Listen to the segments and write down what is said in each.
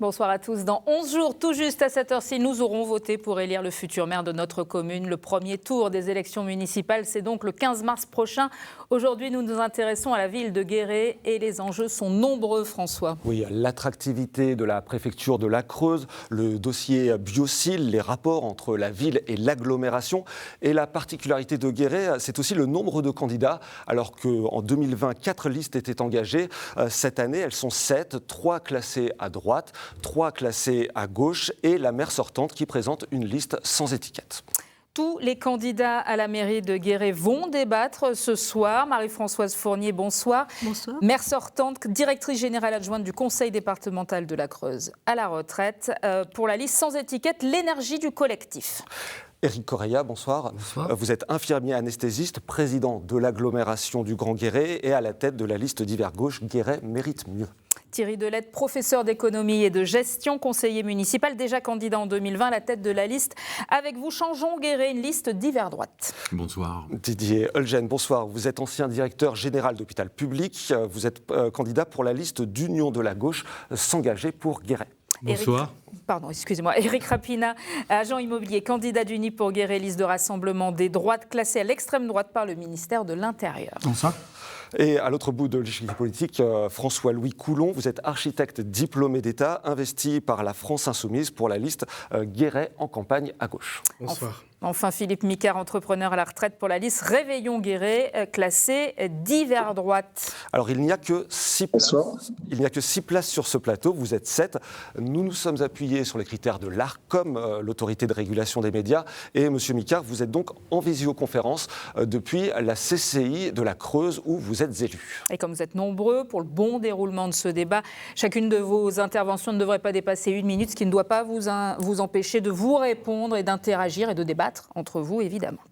Bonsoir à tous. Dans 11 jours, tout juste à cette heure-ci, nous aurons voté pour élire le futur maire de notre commune. Le premier tour des élections municipales, c'est donc le 15 mars prochain. Aujourd'hui, nous nous intéressons à la ville de Guéret et les enjeux sont nombreux, François. Oui, l'attractivité de la préfecture de la Creuse, le dossier Biocil, les rapports entre la ville et l'agglomération. Et la particularité de Guéret, c'est aussi le nombre de candidats. Alors qu'en 2020, 4 listes étaient engagées. Cette année, elles sont 7, 3 classées à droite, 3 classés à gauche et la maire sortante qui présente une liste sans étiquette. Tous les candidats à la mairie de Guéret vont débattre ce soir. Marie-Françoise Fournier, bonsoir. Bonsoir. Maire sortante, directrice générale adjointe du conseil départemental de la Creuse à la retraite. Pour la liste sans étiquette, l'énergie du collectif. Éric Correia, bonsoir. Bonsoir. Vous êtes infirmier anesthésiste, président de l'agglomération du Grand Guéret et à la tête de la liste d'hiver gauche Guéret mérite mieux. Thierry Delette, professeur d'économie et de gestion, conseiller municipal, déjà candidat en 2020 à la tête de la liste. Avec vous, changeons Guéret, une liste d'hiver droite. Bonsoir. Didier Eulgène, bonsoir. Vous êtes ancien directeur général d'hôpital public. Vous êtes candidat pour la liste d'Union de la gauche, s'engager pour Guéret. Bonsoir. Éric Rapina, agent immobilier, candidat d'Uni pour Guéret, liste de rassemblement des droites classée à l'extrême droite par le ministère de l'Intérieur. Bonsoir. Et à l'autre bout de l'échiquier politique, François-Louis Coulon, vous êtes architecte diplômé d'État, investi par la France Insoumise pour la liste Guéret en campagne à gauche. Bonsoir. Enfin, Philippe Micard, entrepreneur à la retraite pour la liste Réveillons Guéret, classé d'hiver droite. Alors, il n'y a que 6 places. Il n'y a que 6 places sur ce plateau. Vous êtes 7. Nous nous sommes appuyés sur les critères de l'ARCOM, l'autorité de régulation des médias. Et Monsieur Micard, vous êtes donc en visioconférence depuis la CCI de la Creuse où vous êtes élu. Et comme vous êtes nombreux pour le bon déroulement de ce débat, chacune de vos interventions ne devrait pas dépasser 1 minute, ce qui ne doit pas vous empêcher de vous répondre et d'interagir et de débattre entre vous, évidemment.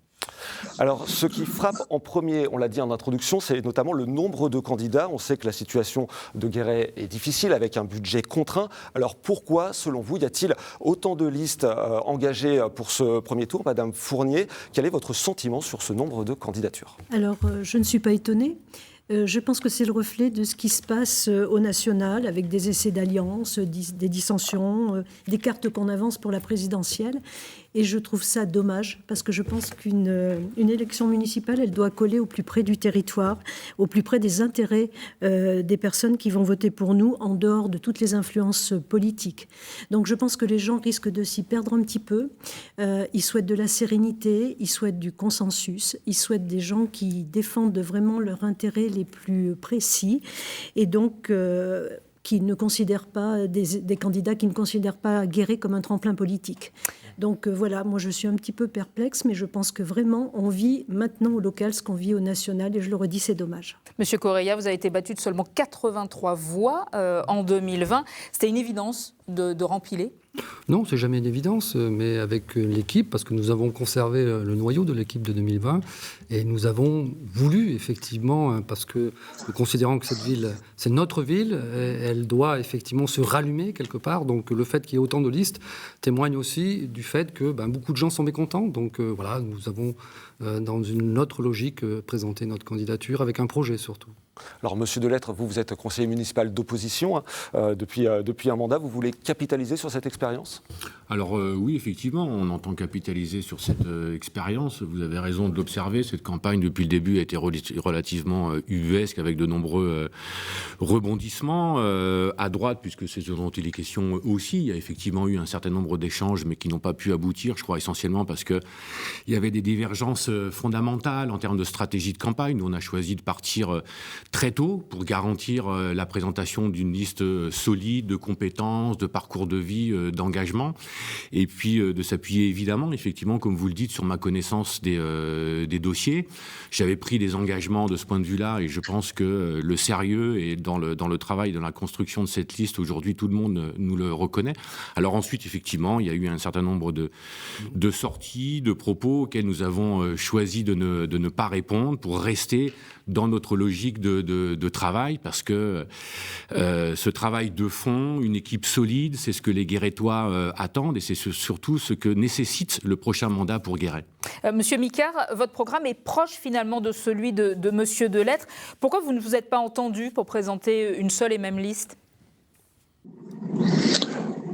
Alors, ce qui frappe en premier, on l'a dit en introduction, c'est notamment le nombre de candidats. On sait que la situation de Guéret est difficile avec un budget contraint. Alors, pourquoi, selon vous, y a-t-il autant de listes engagées pour ce premier tour? Madame Fournier, quel est votre sentiment sur ce nombre de candidatures? Alors, je ne suis pas étonnée. Je pense que c'est le reflet de ce qui se passe au national, avec des essais d'alliance, des dissensions, des cartes qu'on avance pour la présidentielle. Et je trouve ça dommage, parce que je pense qu'une élection municipale, elle doit coller au plus près du territoire, au plus près des intérêts des personnes qui vont voter pour nous, en dehors de toutes les influences politiques. Donc je pense que les gens risquent de s'y perdre un petit peu. Ils souhaitent de la sérénité, ils souhaitent du consensus, ils souhaitent des gens qui défendent vraiment leurs intérêts les plus précis. Et donc qui ne considèrent pas, des candidats qui ne considèrent pas Guéret comme un tremplin politique. Donc voilà, moi je suis un petit peu perplexe, mais je pense que vraiment on vit maintenant au local ce qu'on vit au national, et je le redis, c'est dommage. Monsieur Correia, vous avez été battu de seulement 83 voix en 2020. C'était une évidence de rempiler? Non, c'est jamais une évidence, mais avec l'équipe, parce que nous avons conservé le noyau de l'équipe de 2020, et nous avons voulu, effectivement, parce que nous considérons que cette ville, c'est notre ville, elle doit effectivement se rallumer quelque part, donc le fait qu'il y ait autant de listes témoigne aussi du fait que beaucoup de gens sont mécontents, donc voilà, nous avons, dans une autre logique, présenté notre candidature avec un projet surtout. Alors, Monsieur Delette, vous êtes conseiller municipal d'opposition depuis un mandat. Vous voulez capitaliser sur cette expérience? Alors oui, effectivement, on entend capitaliser sur cette expérience. Vous avez raison de l'observer. Cette campagne, depuis le début, a été relativement ubuesque, avec de nombreux rebondissements. À droite, puisque c'est ce dont il est question aussi, il y a effectivement eu un certain nombre d'échanges, mais qui n'ont pas pu aboutir, je crois, essentiellement parce qu'il y avait des divergences fondamentales en termes de stratégie de campagne. Nous, on a choisi de partir très tôt pour garantir la présentation d'une liste solide de compétences, de parcours de vie, d'engagement, et puis de s'appuyer évidemment, effectivement, comme vous le dites, sur ma connaissance des dossiers. J'avais pris des engagements de ce point de vue-là, et je pense que le sérieux est dans le travail, dans la construction de cette liste. Aujourd'hui, tout le monde nous le reconnaît. Alors ensuite, effectivement, il y a eu un certain nombre de sorties, de propos auxquels nous avons choisi de ne pas répondre pour rester dans notre logique de travail, parce que ce travail de fond, une équipe solide, c'est ce que les Guérétois attendent, et c'est surtout ce que nécessite le prochain mandat pour Guéret. Monsieur Micard, votre programme est proche finalement de celui de Monsieur Delette. Pourquoi vous ne vous êtes pas entendu pour présenter une seule et même liste ?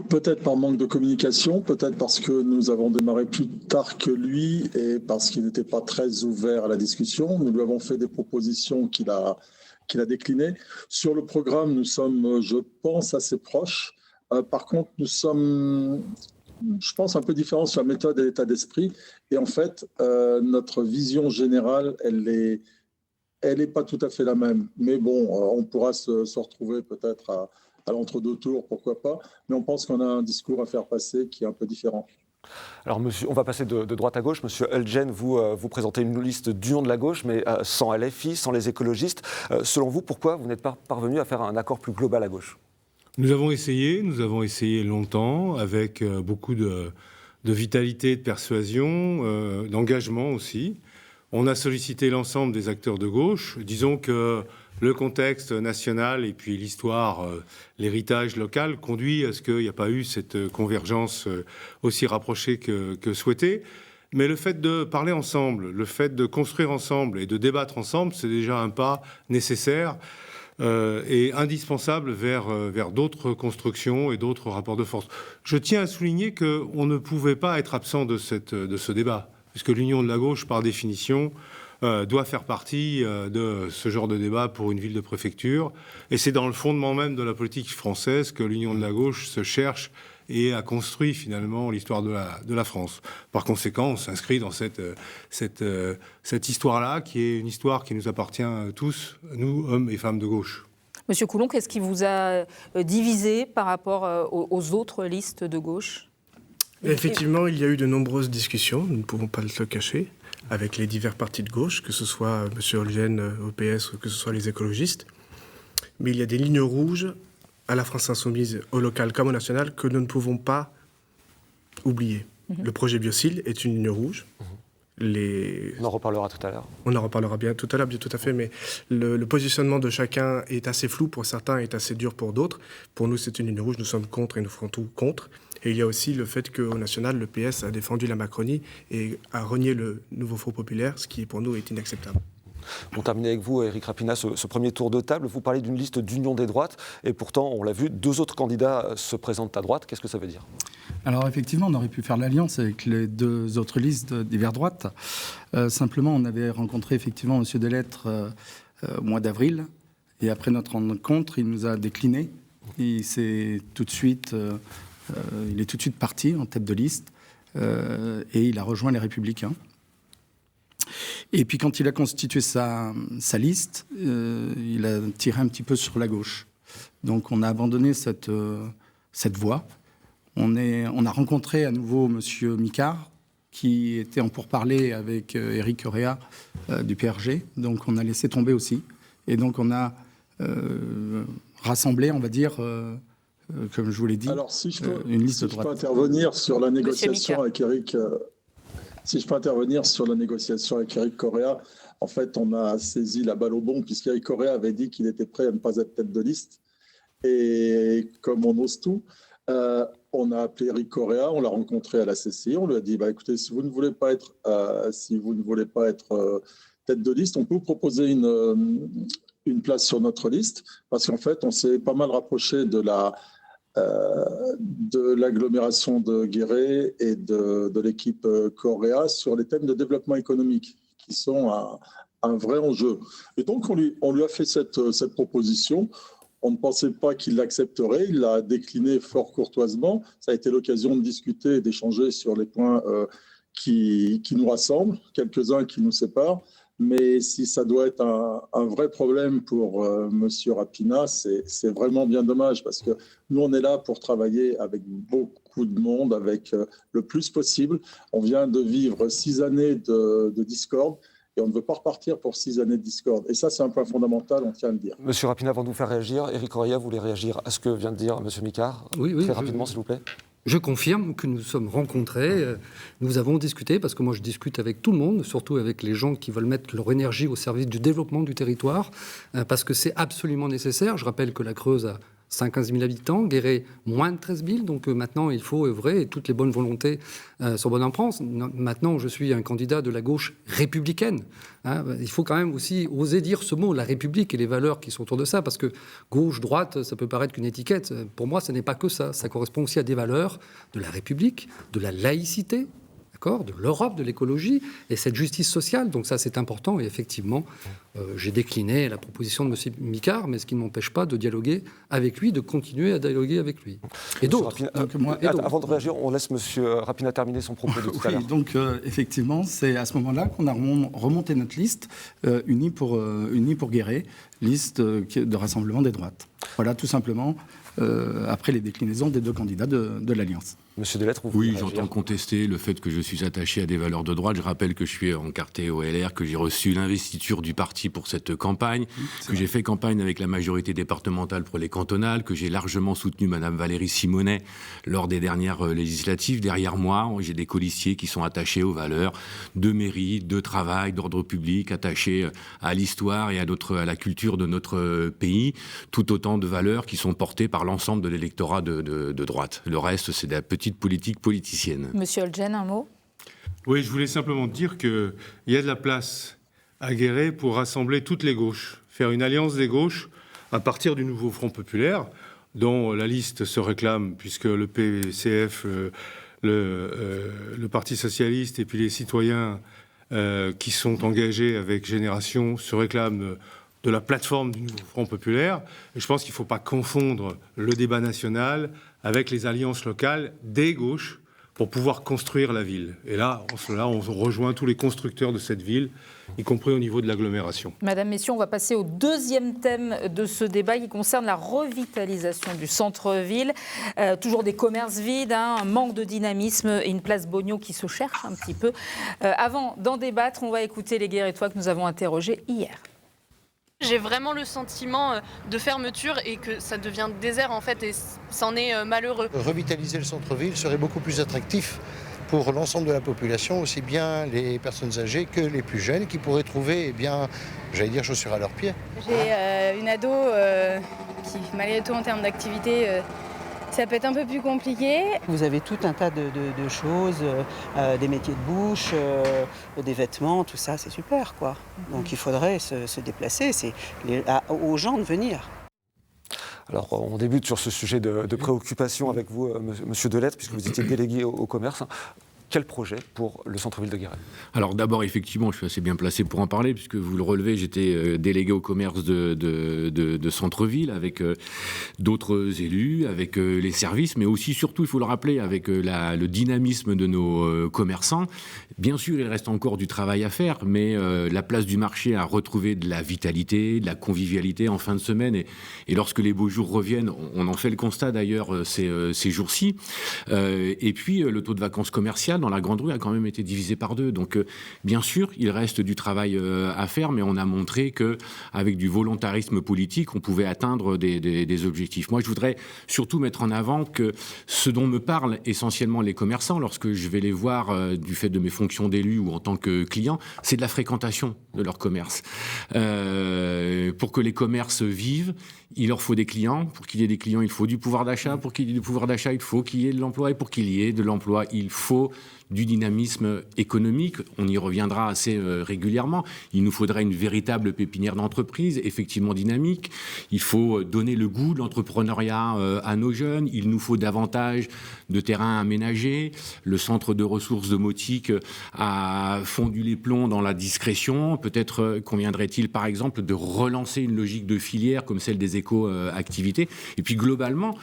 Peut-être par manque de communication, peut-être parce que nous avons démarré plus tard que lui et parce qu'il n'était pas très ouvert à la discussion. Nous lui avons fait des propositions qu'il a déclinées. Sur le programme, nous sommes, je pense, assez proches. Par contre, nous sommes, je pense, un peu différents sur la méthode et l'état d'esprit. Et en fait, notre vision générale, elle n'est pas tout à fait la même. Mais bon, on pourra se retrouver peut-être à l'entre-deux tours, pourquoi pas. Mais on pense qu'on a un discours à faire passer qui est un peu différent. Alors, monsieur, on va passer de droite à gauche. Monsieur Eulgen, vous présentez une liste d'union de la gauche, mais sans LFI, sans les écologistes. Selon vous, pourquoi vous n'êtes pas parvenu à faire un accord plus global à gauche ? Nous avons essayé longtemps, avec beaucoup de vitalité, de persuasion, d'engagement aussi. On a sollicité l'ensemble des acteurs de gauche. Disons que le contexte national et puis l'histoire, l'héritage local conduit à ce qu'il n'y a pas eu cette convergence aussi rapprochée que souhaité. Mais le fait de parler ensemble, le fait de construire ensemble et de débattre ensemble, c'est déjà un pas nécessaire et indispensable vers d'autres constructions et d'autres rapports de force. Je tiens à souligner qu'on ne pouvait pas être absent de ce débat, puisque l'union de la gauche, par définition, doit faire partie de ce genre de débat pour une ville de préfecture. Et c'est dans le fondement même de la politique française que l'union de la gauche se cherche et a construit finalement l'histoire de la France. Par conséquent, on s'inscrit dans cette histoire-là, qui est une histoire qui nous appartient tous, nous, hommes et femmes de gauche. Monsieur Coulon, qu'est-ce qui vous a divisé par rapport aux autres listes de gauche ? Effectivement, il y a eu de nombreuses discussions, nous ne pouvons pas le cacher, avec les divers partis de gauche, que ce soit M. Eulgen au PS ou que ce soit les écologistes. Mais il y a des lignes rouges à la France insoumise, au local comme au national, que nous ne pouvons pas oublier. Le projet Biocil est une ligne rouge. On en reparlera tout à l'heure. On en reparlera bien tout à l'heure, bien tout à fait, mais le positionnement de chacun est assez flou pour certains, est assez dur pour d'autres. Pour nous, c'est une ligne rouge, nous sommes contre et nous ferons tout contre. Et il y a aussi le fait qu'au national, le PS a défendu la Macronie et a renié le nouveau Front populaire, ce qui pour nous est inacceptable. On termine avec vous, Éric Rapina, ce premier tour de table. Vous parlez d'une liste d'union des droites, et pourtant, on l'a vu, 2 autres candidats se présentent à droite. Qu'est-ce que ça veut dire ? Alors effectivement, on aurait pu faire l'alliance avec les 2 autres listes d'hiver droite. Simplement, on avait rencontré effectivement M. Delettre au mois d'avril, et après notre rencontre, il nous a décliné. Il est tout de suite parti en tête de liste, et il a rejoint les Républicains. Et puis quand il a constitué sa liste, il a tiré un petit peu sur la gauche. Donc on a abandonné cette voie. On a rencontré à nouveau M. Micard, qui était en pourparlers avec Éric Correa du PRG. Donc on a laissé tomber aussi. Et donc on a rassemblé, on va dire, comme je vous l'ai dit, une liste de droite. Si je peux intervenir sur la négociation avec Éric... Si je peux intervenir sur la négociation avec Éric Correa, en fait, on a saisi la balle au bond, puisqu'Éric Correa avait dit qu'il était prêt à ne pas être tête de liste. Et comme on ose tout, on a appelé Éric Correa, on l'a rencontré à la CCI, on lui a dit écoutez, si vous ne voulez pas être, tête de liste, on peut vous proposer une place sur notre liste, parce qu'en fait, on s'est pas mal rapproché de l'agglomération de Guéret et de l'équipe Correa sur les thèmes de développement économique, qui sont un vrai enjeu. Et donc, on lui a fait cette proposition. On ne pensait pas qu'il l'accepterait. Il l'a décliné fort courtoisement. Ça a été l'occasion de discuter et d'échanger sur les points qui nous rassemblent, quelques-uns qui nous séparent. Mais si ça doit être un vrai problème pour M. Rapina, c'est vraiment bien dommage, parce que nous, on est là pour travailler avec beaucoup de monde, avec le plus possible. On vient de vivre 6 années de discorde, et on ne veut pas repartir pour 6 années de discorde. Et ça, c'est un point fondamental, on tient à le dire. Monsieur Rapina, avant de vous faire réagir, Éric Correa voulait réagir à ce que vient de dire M. Micard. Oui, très rapidement, s'il vous plaît. Je confirme que nous sommes rencontrés, nous avons discuté, parce que moi je discute avec tout le monde, surtout avec les gens qui veulent mettre leur énergie au service du développement du territoire, parce que c'est absolument nécessaire. Je rappelle que la Creuse 15 000 habitants, Guéret, moins de 13 000. Donc maintenant, il faut œuvrer et toutes les bonnes volontés sont bonnes en France. Maintenant, je suis un candidat de la gauche républicaine. Il faut quand même aussi oser dire ce mot, la République et les valeurs qui sont autour de ça, parce que gauche, droite, ça peut paraître qu'une étiquette. Pour moi, ce n'est pas que ça. Ça correspond aussi à des valeurs de la République, de la laïcité, de l'Europe, de l'écologie et cette justice sociale. Donc ça, c'est important. Et effectivement, j'ai décliné la proposition de M. Micard, mais ce qui ne m'empêche pas de dialoguer avec lui, de continuer à dialoguer avec lui. Et d'autres. Avant de réagir, on laisse M. Rapina terminer son propos de tout à l'heure. Donc effectivement, c'est à ce moment-là qu'on a remonté notre liste unie pour Guéret, liste de rassemblement des droites. Voilà, tout simplement, après les déclinaisons des deux candidats de l'Alliance. Monsieur Delettre, vous Oui, j'entends contester le fait que je suis attaché à des valeurs de droite. Je rappelle que je suis encarté au LR, que j'ai reçu l'investiture du parti pour cette campagne, que j'ai fait campagne avec la majorité départementale pour les cantonales, que j'ai largement soutenu Madame Valérie Simonet lors des dernières législatives. Derrière moi, j'ai des colistiers qui sont attachés aux valeurs de mérite, de travail, d'ordre public, attachés à l'histoire et à la culture de notre pays. Tout autant de valeurs qui sont portées par l'ensemble de l'électorat de droite. Le reste, c'est de la petite politique politicienne. Monsieur Olgen, un mot ? Oui, je voulais simplement dire qu'il y a de la place à Guéret pour rassembler toutes les gauches, faire une alliance des gauches à partir du nouveau Front populaire, dont la liste se réclame, puisque le PCF, le Parti socialiste et puis les citoyens qui sont engagés avec Génération se réclament de la plateforme du nouveau Front populaire. Et je pense qu'il ne faut pas confondre le débat national avec les alliances locales des gauches pour pouvoir construire la ville. Et là, on rejoint tous les constructeurs de cette ville, y compris au niveau de l'agglomération. Madame, Messieurs, on va passer au deuxième thème de ce débat qui concerne la revitalisation du centre-ville. Toujours des commerces vides, un manque de dynamisme et une place Bogno qui se cherche un petit peu. Avant d'en débattre, on va écouter les Guérétois que nous avons interrogés hier. J'ai vraiment le sentiment de fermeture et que ça devient désert en fait et c'en est malheureux. Revitaliser le centre-ville serait beaucoup plus attractif pour l'ensemble de la population, aussi bien les personnes âgées que les plus jeunes qui pourraient trouver, chaussures à leurs pieds. J'ai une ado qui, malgré tout en termes d'activité, ça peut être un peu plus compliqué. Vous avez tout un tas de choses, des métiers de bouche, des vêtements, tout ça, c'est super, quoi. Donc il faudrait se déplacer, aux gens de venir. Alors, on débute sur ce sujet de préoccupation avec vous, Monsieur Delettre, puisque vous étiez délégué au commerce. Quel projet pour le centre-ville de Guéret ? Alors d'abord, effectivement, je suis assez bien placé pour en parler, puisque vous le relevez, j'étais délégué au commerce de centre-ville, avec d'autres élus, avec les services, mais aussi, surtout, il faut le rappeler, avec le dynamisme de nos commerçants. Bien sûr, il reste encore du travail à faire, mais la place du marché a retrouvé de la vitalité, de la convivialité en fin de semaine, et lorsque les beaux jours reviennent, on en fait le constat d'ailleurs ces jours-ci. Et puis, le taux de vacances commerciales dans la Grande Rue a quand même été divisé par 2. Donc, bien sûr, il reste du travail à faire, mais on a montré qu'avec du volontarisme politique, on pouvait atteindre des objectifs. Moi, je voudrais surtout mettre en avant que ce dont me parlent essentiellement les commerçants, lorsque je vais les voir du fait de mes fonctions d'élu ou en tant que client, c'est de la fréquentation de leur commerce. Pour que les commerces vivent, il leur faut des clients. Pour qu'il y ait des clients, il faut du pouvoir d'achat. Pour qu'il y ait du pouvoir d'achat, il faut qu'il y ait de l'emploi. Et pour qu'il y ait de l'emploi, il faut du dynamisme économique. On y reviendra assez régulièrement. Il nous faudrait une véritable pépinière d'entreprise, effectivement dynamique. Il faut donner le goût de l'entrepreneuriat à nos jeunes. Il nous faut davantage de terrains aménagés. Le centre de ressources domotique a fondu les plombs dans la discrétion. Peut-être conviendrait-il, par exemple, de relancer une logique de filière comme celle des éco-activités. Et puis, globalement,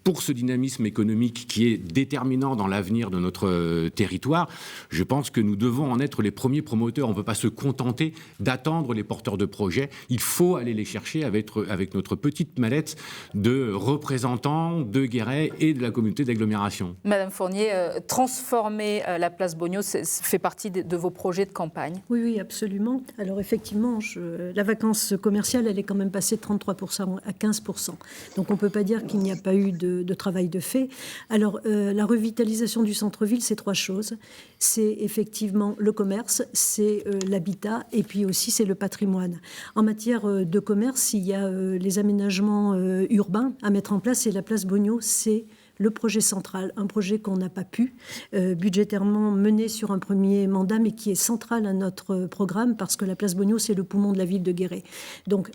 pour ce dynamisme économique qui est déterminant dans l'avenir de notre territoire, je pense que nous devons en être les premiers promoteurs. On ne peut pas se contenter d'attendre les porteurs de projets. Il faut aller les chercher avec notre petite mallette de représentants de Guéret et de la communauté d'agglomération. Madame Fournier, transformer la place Bogno fait partie de vos projets de campagne ? Oui, absolument. Alors effectivement, la vacance commerciale, elle est quand même passée de 33% à 15%. Donc on ne peut pas dire qu'il n'y a pas eu de travail de fait. Alors, la revitalisation du centre-ville, c'est 3 trois choses. C'est effectivement le commerce, c'est l'habitat et puis aussi c'est le patrimoine. En matière de commerce, il y a les aménagements urbains à mettre en place et la place Bogno, c'est le projet central, un projet qu'on n'a pas pu budgétairement mener sur un premier mandat, mais qui est central à notre programme parce que la place Bogno, c'est le poumon de la ville de Guéret. Donc,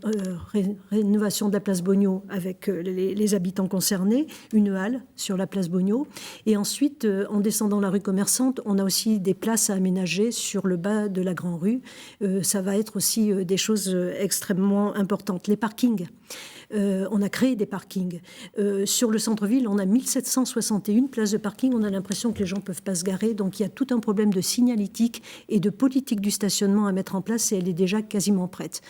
rénovation de la place Bogno avec les habitants concernés, une halle sur la place Bogno. Et ensuite, en descendant la rue Commerçante, on a aussi des places à aménager sur le bas de la Grande Rue. Ça va être aussi des choses extrêmement importantes. Les parkings. On a créé des parkings. Sur le centre-ville, on a 1761 places de parking. On a l'impression que les gens ne peuvent pas se garer. Donc il y a tout un problème de signalétique et de politique du stationnement à mettre en place et elle est déjà quasiment prête.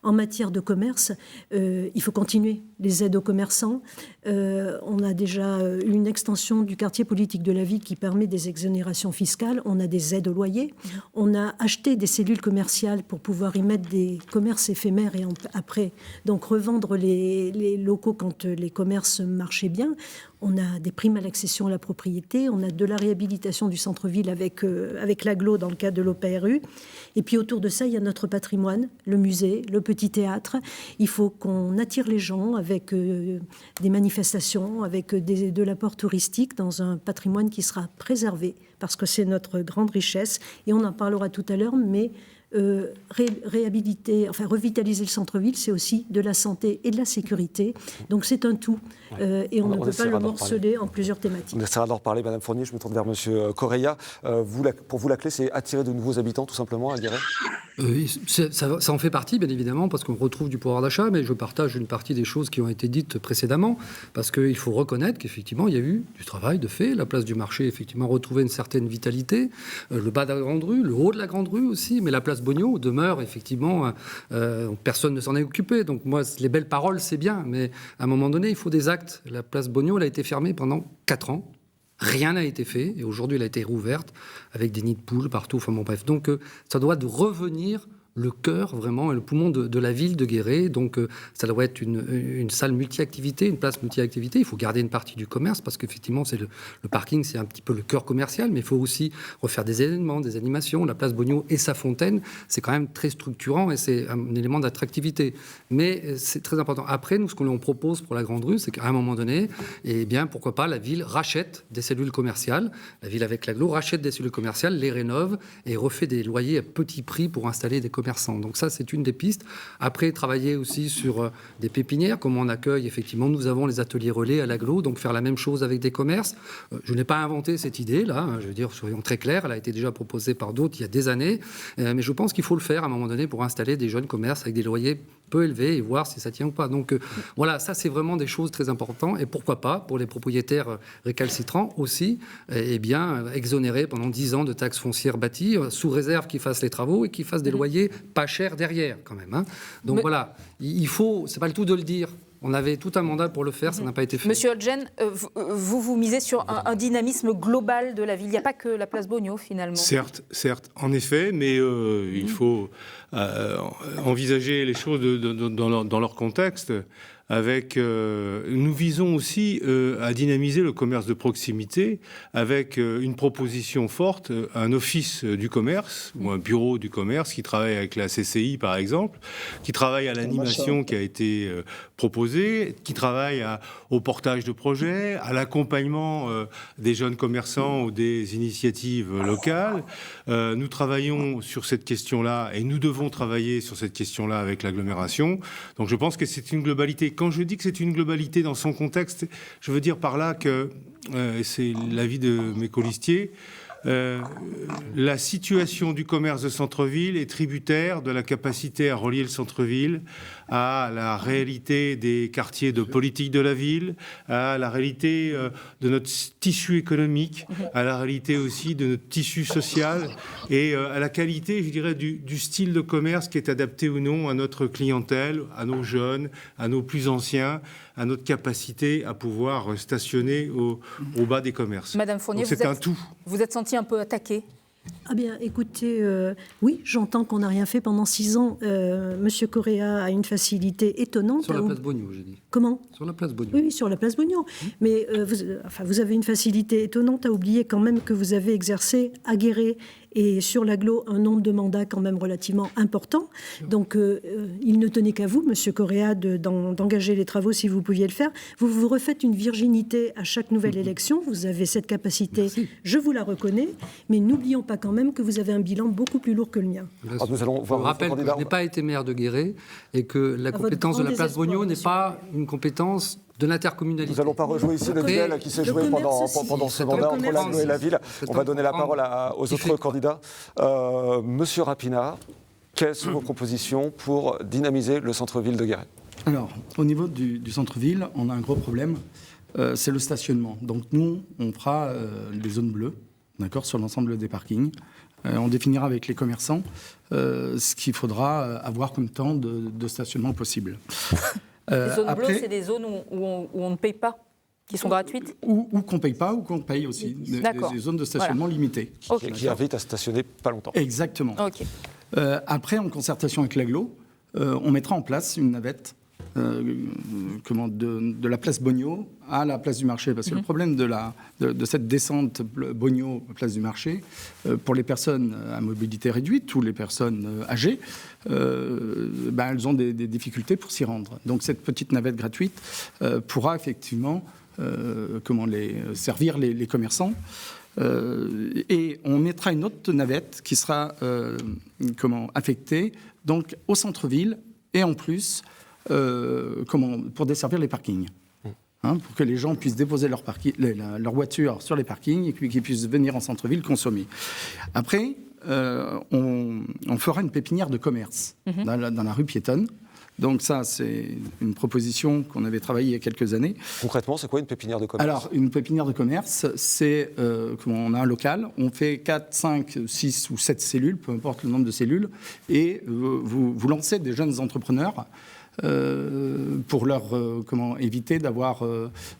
En matière de commerce, il faut continuer les aides aux commerçants. On a déjà une extension du quartier politique de la ville qui permet des exonérations fiscales. On a des aides au loyer. On a acheté des cellules commerciales pour pouvoir y mettre des commerces éphémères et après donc revendre les locaux quand les commerces marchaient bien. On a des primes à l'accession à la propriété, on a de la réhabilitation du centre-ville avec l'agglo dans le cadre de l'OPRU. Et puis autour de ça, il y a notre patrimoine, le musée, le petit théâtre. Il faut qu'on attire les gens avec des manifestations, avec de l'apport touristique dans un patrimoine qui sera préservé parce que c'est notre grande richesse. Et on en parlera tout à l'heure, mais revitaliser le centre-ville, c'est aussi de la santé et de la sécurité. Donc c'est un tout. Et on ne peut pas le morceler en plusieurs thématiques. On essaiera d'en reparler, Madame Fournier. Je me tourne vers Monsieur Correia. Pour vous, la clé, c'est attirer de nouveaux habitants, tout simplement, à Guéret. Ça en fait partie, bien évidemment, parce qu'on retrouve du pouvoir d'achat, mais je partage une partie des choses qui ont été dites précédemment, parce qu'il faut reconnaître qu'effectivement, il y a eu du travail de fait. La place du marché, effectivement, retrouvait une certaine vitalité. Le bas de la Grande Rue, le haut de la Grande Rue aussi, mais la place Bogno demeure, effectivement, personne ne s'en est occupé. Donc moi, les belles paroles, c'est bien, mais à un moment donné, il faut des actes. La place Bogno, elle a été fermée pendant 4 ans. Rien n'a été fait, et aujourd'hui, elle a été rouverte avec des nids de poules partout. Enfin bon, bref. Donc ça doit revenir le cœur, vraiment, et le poumon de la ville de Guéret. Donc, ça doit être une salle multi-activité, une place multi-activité. Il faut garder une partie du commerce, parce qu'effectivement, le parking, c'est un petit peu le cœur commercial, mais il faut aussi refaire des événements, des animations. La place Bogno et sa fontaine, c'est quand même très structurant et c'est un élément d'attractivité. Mais c'est très important. Après, nous, ce qu'on propose pour la Grande Rue, c'est qu'à un moment donné, eh bien, pourquoi pas, la ville rachète des cellules commerciales. La ville, avec l'agglo, rachète des cellules commerciales, les rénove et refait des loyers à petit prix pour installer des commerçants. Donc ça, c'est une des pistes. Après, travailler aussi sur des pépinières, comment on accueille. Effectivement, nous avons les ateliers relais à l'agglo, donc faire la même chose avec des commerces. Je n'ai pas inventé cette idée-là, je veux dire, soyons très clairs, elle a été déjà proposée par d'autres il y a des années, mais je pense qu'il faut le faire à un moment donné pour installer des jeunes commerces avec des loyers peu élevés et voir si ça tient ou pas. Donc voilà, ça c'est vraiment des choses très importantes et pourquoi pas, pour les propriétaires récalcitrants aussi, eh bien, exonérer pendant 10 ans de taxes foncières bâties, sous réserve qu'ils fassent les travaux et qu'ils fassent des loyers pas chers derrière quand même. Hein. Donc voilà, il faut, c'est pas le tout de le dire. On avait tout un mandat pour le faire, ça n'a pas été fait. Monsieur Hodgen, vous misez sur un dynamisme global de la ville. Il n'y a pas que la place Bogno, finalement. Certes, en effet, mais il faut envisager les choses dans leur contexte. Nous visons aussi à dynamiser le commerce de proximité avec une proposition forte, un office du commerce ou un bureau du commerce qui travaille avec la CCI par exemple, qui travaille à l'animation qui a été proposée, qui travaille au portage de projets, à l'accompagnement des jeunes commerçants ou des initiatives locales. Nous travaillons sur cette question-là et nous devons travailler sur cette question-là avec l'agglomération. Donc je pense que c'est une globalité. Quand je dis que c'est une globalité dans son contexte, je veux dire par là que, c'est l'avis de mes colistiers, la situation du commerce de centre-ville est tributaire de la capacité à relier le centre-ville à la réalité des quartiers de politique de la ville, à la réalité de notre tissu économique, à la réalité aussi de notre tissu social et à la qualité, je dirais, du style de commerce qui est adapté ou non à notre clientèle, à nos jeunes, à nos plus anciens, à notre capacité à pouvoir stationner au bas des commerces. Madame Fournier, c'est un tout. Vous êtes sentie un peu attaquée? Ah bien, écoutez, oui, j'entends qu'on n'a rien fait pendant 6 ans. Monsieur Correa a une facilité étonnante. Sur la place Bogno, j'ai dit. Comment ? Sur la place Bognon. Oui, sur la place Bognon. Mais vous avez une facilité étonnante à oublier quand même que vous avez exercé à Guéret et sur l'agglo un nombre de mandats quand même relativement important. Donc il ne tenait qu'à vous, Monsieur Correa, d'engager les travaux si vous pouviez le faire. Vous vous refaites une virginité à chaque nouvelle élection. Vous avez cette capacité, je vous la reconnais. Mais n'oublions pas quand même que vous avez un bilan beaucoup plus lourd que le mien. Nous allons voir. Je rappelle que je n'ai pas été maire de Guéret et que la compétence de la place Bognon n'est pas une compétence de l'intercommunalité. Nous n'allons pas rejouer ici le duel qui s'est joué pendant ce mandat entre l'agglo et la ville. On va donner la parole aux autres candidats. Monsieur Rapina, quelles sont vos propositions pour dynamiser le centre-ville de Guéret ? Alors, au niveau du centre-ville, on a un gros problème, c'est le stationnement. Donc nous, on fera des zones bleues, d'accord, sur l'ensemble des parkings. On définira avec les commerçants ce qu'il faudra avoir comme temps de stationnement possible. Les zones bleues, c'est des zones où on ne paye pas, qui sont gratuites ? Ou qu'on ne paye pas, ou qu'on paye aussi. Des zones de stationnement limitées. Qui invitent à stationner pas longtemps. Exactement. Okay. Après, en concertation avec l'agglo, on mettra en place une navette de la place Bognon à la place du marché. Parce que le problème de cette descente Bognon place du marché, pour les personnes à mobilité réduite ou les personnes âgées, elles ont des difficultés pour s'y rendre. Donc cette petite navette gratuite pourra effectivement servir les commerçants. Et on mettra une autre navette qui sera affectée donc, au centre-ville et en plus pour desservir les parkings. Pour que les gens puissent déposer leur voiture sur les parkings et qu'ils puissent venir en centre-ville consommer. Après, on fera une pépinière de commerce dans la rue piétonne. Donc ça, c'est une proposition qu'on avait travaillée il y a quelques années. Concrètement, c'est quoi une pépinière de commerce ? Alors, une pépinière de commerce, c'est on a un local, on fait 4, 5, 6 ou 7 cellules, peu importe le nombre de cellules, et vous lancez des jeunes entrepreneurs pour leur éviter d'avoir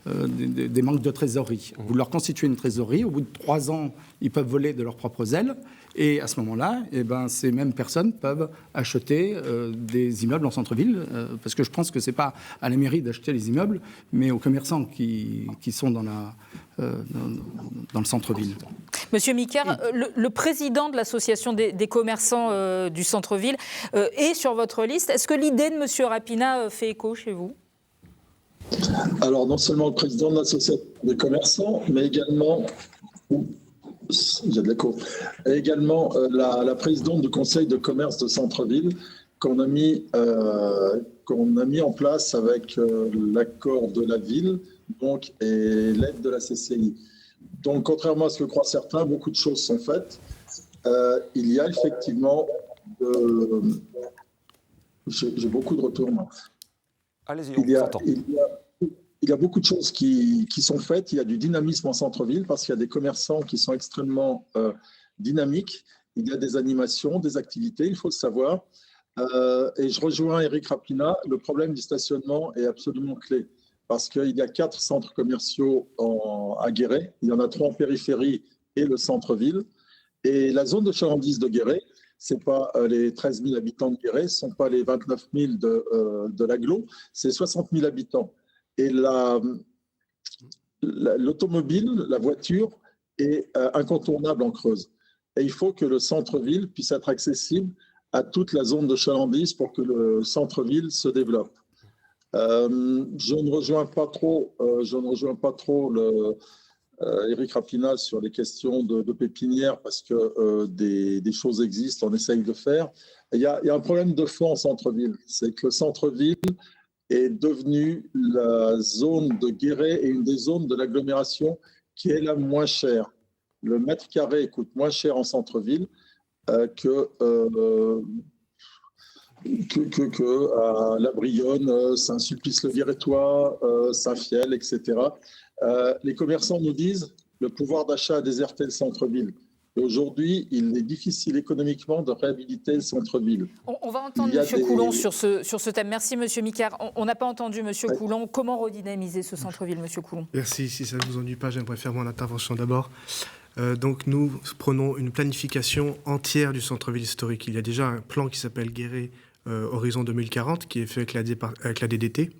des manques de trésorerie. Vous leur constituez une trésorerie, au bout de 3 ans, ils peuvent voler de leurs propres ailes, et à ce moment-là, ces mêmes personnes peuvent acheter des immeubles en centre-ville, parce que je pense que ce n'est pas à la mairie d'acheter les immeubles, mais aux commerçants qui sont dans le centre-ville. Monsieur Micard, le président de l'association des commerçants du centre-ville est sur votre liste. Est-ce que l'idée de monsieur Rapina fait écho chez vous ? Alors, non seulement le président de l'association des commerçants, mais également... Il y a de l'écho. Et également la présidente du conseil de commerce de centre-ville qu'on a mis en place avec l'accord de la ville donc, et l'aide de la CCI. Donc, contrairement à ce que croient certains, beaucoup de choses sont faites. Il y a effectivement... J'ai beaucoup de retours, moi. Allez-y, on vous entend. Il y a beaucoup de choses qui sont faites. Il y a du dynamisme en centre-ville parce qu'il y a des commerçants qui sont extrêmement dynamiques. Il y a des animations, des activités, il faut le savoir. Et je rejoins Éric Rapina, le problème du stationnement est absolument clé. Parce qu'il y a 4 centres commerciaux à Guéret. Il y en a 3 en périphérie et le centre-ville. Et la zone de chalandise de Guéret, ce n'est pas les 13 000 habitants de Guéret, ce ne sont pas les 29 000 de l'agglo, c'est 60 000 habitants. Et l'automobile, la voiture, est incontournable en Creuse. Et il faut que le centre-ville puisse être accessible à toute la zone de chalandise pour que le centre-ville se développe. Je ne rejoins pas trop Éric Rapina sur les questions de pépinière parce que des choses existent, on essaye de faire. Il y a un problème de fond en centre-ville, c'est que le centre-ville est devenu la zone de Guéret et une des zones de l'agglomération qui est la moins chère. Le mètre carré coûte moins cher en centre-ville que à La Brionne, Saint-Sulpice-le-Guérétois, Saint-Fiel, etc. Les commerçants nous disent le pouvoir d'achat a déserté le centre-ville. Et aujourd'hui, il est difficile économiquement de réhabiliter le centre-ville. On va entendre M. Coulon sur ce thème. Merci, M. Micard. On n'a pas entendu M. Coulon. Comment redynamiser ce centre-ville, M. Coulon ? Merci. Si ça ne vous ennuie pas, j'aimerais faire mon intervention d'abord. Donc, nous prenons une planification entière du centre-ville historique. Il y a déjà un plan qui s'appelle Guéret Horizon 2040, qui est fait avec la DDT.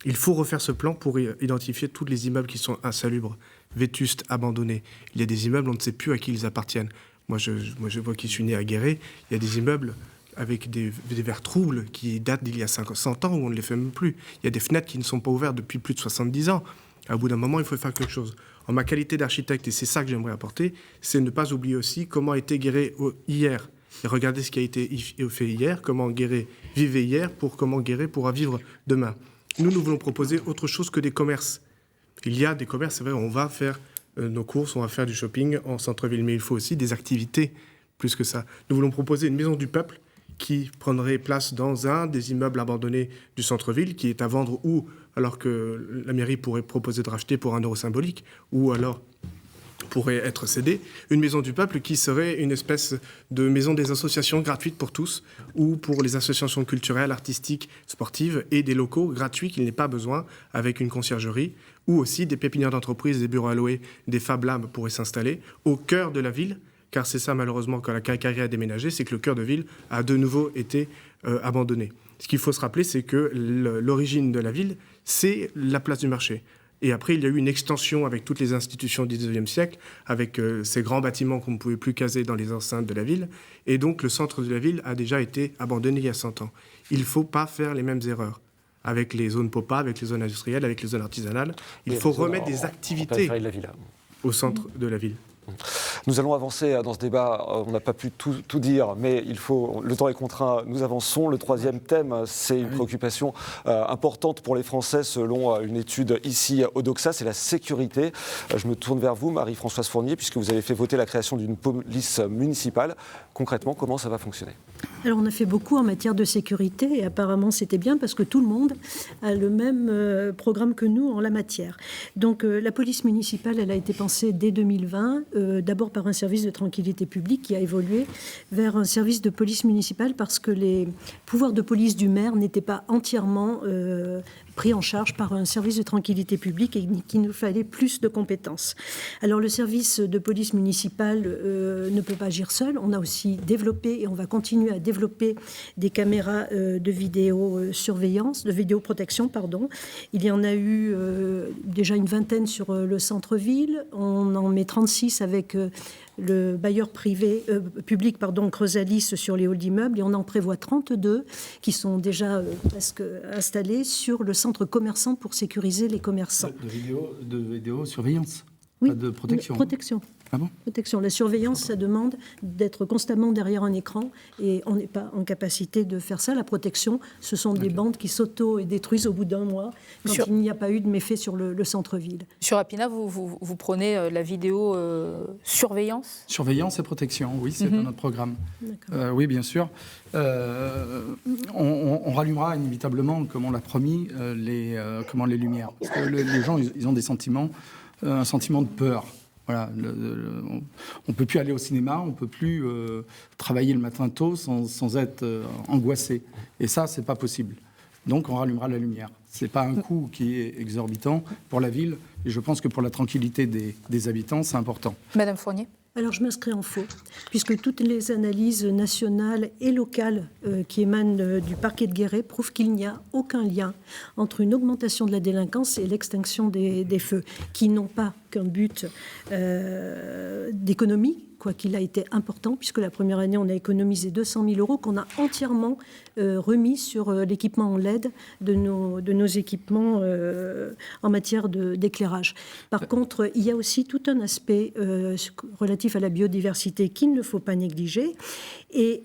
Il faut refaire ce plan pour identifier tous les immeubles qui sont insalubres, vétustes, abandonnés. Il y a des immeubles, on ne sait plus à qui ils appartiennent. Moi, je vois qui suis né à Guéret, il y a des immeubles avec des verres troubles qui datent d'il y a 100 ans où on ne les fait même plus. Il y a des fenêtres qui ne sont pas ouvertes depuis plus de 70 ans. À bout d'un moment, il faut faire quelque chose. En ma qualité d'architecte, et c'est ça que j'aimerais apporter, c'est ne pas oublier aussi comment a été Guéret hier. Et regardez ce qui a été fait hier, comment Guéret vivait hier, pour comment Guéret pourra vivre demain. Nous voulons proposer autre chose que des commerces. Il y a des commerces, c'est vrai, on va faire nos courses, on va faire du shopping en centre-ville, mais il faut aussi des activités plus que ça. Nous voulons proposer une maison du peuple qui prendrait place dans un des immeubles abandonnés du centre-ville, qui est à vendre ou alors que la mairie pourrait proposer de racheter pour 1 euro symbolique, ou alors pourrait être cédée, une maison du peuple qui serait une espèce de maison des associations gratuite pour tous, ou pour les associations culturelles, artistiques, sportives, et des locaux gratuits qu'il n'est pas besoin, avec une conciergerie, ou aussi des pépinières d'entreprise, des bureaux à louer, des Fab Labs pourraient s'installer au cœur de la ville, car c'est ça malheureusement quand la Quincaillerie a déménagé, c'est que le cœur de ville a de nouveau été abandonné. Ce qu'il faut se rappeler, c'est que l'origine de la ville, c'est la place du marché. Et après, il y a eu une extension avec toutes les institutions du XIXe siècle, avec ces grands bâtiments qu'on ne pouvait plus caser dans les enceintes de la ville. Et donc, le centre de la ville a déjà été abandonné il y a 100 ans. Il ne faut pas faire les mêmes erreurs avec les zones POPA, avec les zones industrielles, avec les zones artisanales. Il faut remettre des activités au centre de la ville. Nous allons avancer dans ce débat. On n'a pas pu tout dire, mais le temps est contraint. Nous avançons. Le troisième thème, c'est une préoccupation importante pour les Français, selon une étude ici au Doxa, c'est la sécurité. Je me tourne vers vous, Marie-Françoise Fournier, puisque vous avez fait voter la création d'une police municipale. Concrètement, comment ça va fonctionner ? Alors, on a fait beaucoup en matière de sécurité et apparemment, c'était bien parce que tout le monde a le même programme que nous en la matière. Donc, la police municipale, elle a été pensée dès 2020, d'abord par un service de tranquillité publique qui a évolué vers un service de police municipale parce que les pouvoirs de police du maire n'étaient pas entièrement pris en charge par un service de tranquillité publique et qu'il nous fallait plus de compétences. Alors le service de police municipale ne peut pas agir seul. On a aussi développé et on va continuer à développer des caméras de vidéosurveillance, de vidéoprotection, pardon. Il y en a eu déjà une vingtaine sur le centre-ville. On en met 36 avec le bailleur public, Creusalis, sur les halls d'immeubles, et on en prévoit 32 qui sont déjà presque installés sur le centre commerçant pour sécuriser les commerçants. De vidéosurveillance, oui, pas de protection. Protection. Ah bon ? Protection. La surveillance, ça demande d'être constamment derrière un écran et on n'est pas en capacité de faire ça. La protection, ce sont des bandes qui s'auto-détruisent au bout d'un mois quand il n'y a pas eu de méfait sur le centre-ville. Sur Rapina, vous prenez la vidéo surveillance ? Surveillance et protection, oui, c'est dans notre programme. Oui, bien sûr. On rallumera inévitablement, comme on l'a promis, les lumières. Parce que les gens, ils ont des sentiments, un sentiment de peur. Voilà, on ne peut plus aller au cinéma, on ne peut plus travailler le matin tôt sans être angoissé. Et ça, ce n'est pas possible. Donc, on rallumera la lumière. Ce n'est pas un coût qui est exorbitant pour la ville. Et je pense que pour la tranquillité des habitants, c'est important. Madame Fournier ? Alors, je m'inscris en faux, puisque toutes les analyses nationales et locales qui émanent du parquet de Guéret prouvent qu'il n'y a aucun lien entre une augmentation de la délinquance et l'extinction des feux, qui n'ont pas qu'un but d'économie, quoi qu'il a été important, puisque la première année, on a économisé 200 000 € qu'on a entièrement remis sur l'équipement en LED de nos équipements en matière d'éclairage. Par contre, il y a aussi tout un aspect relatif à la biodiversité qu'il ne faut pas négliger. Et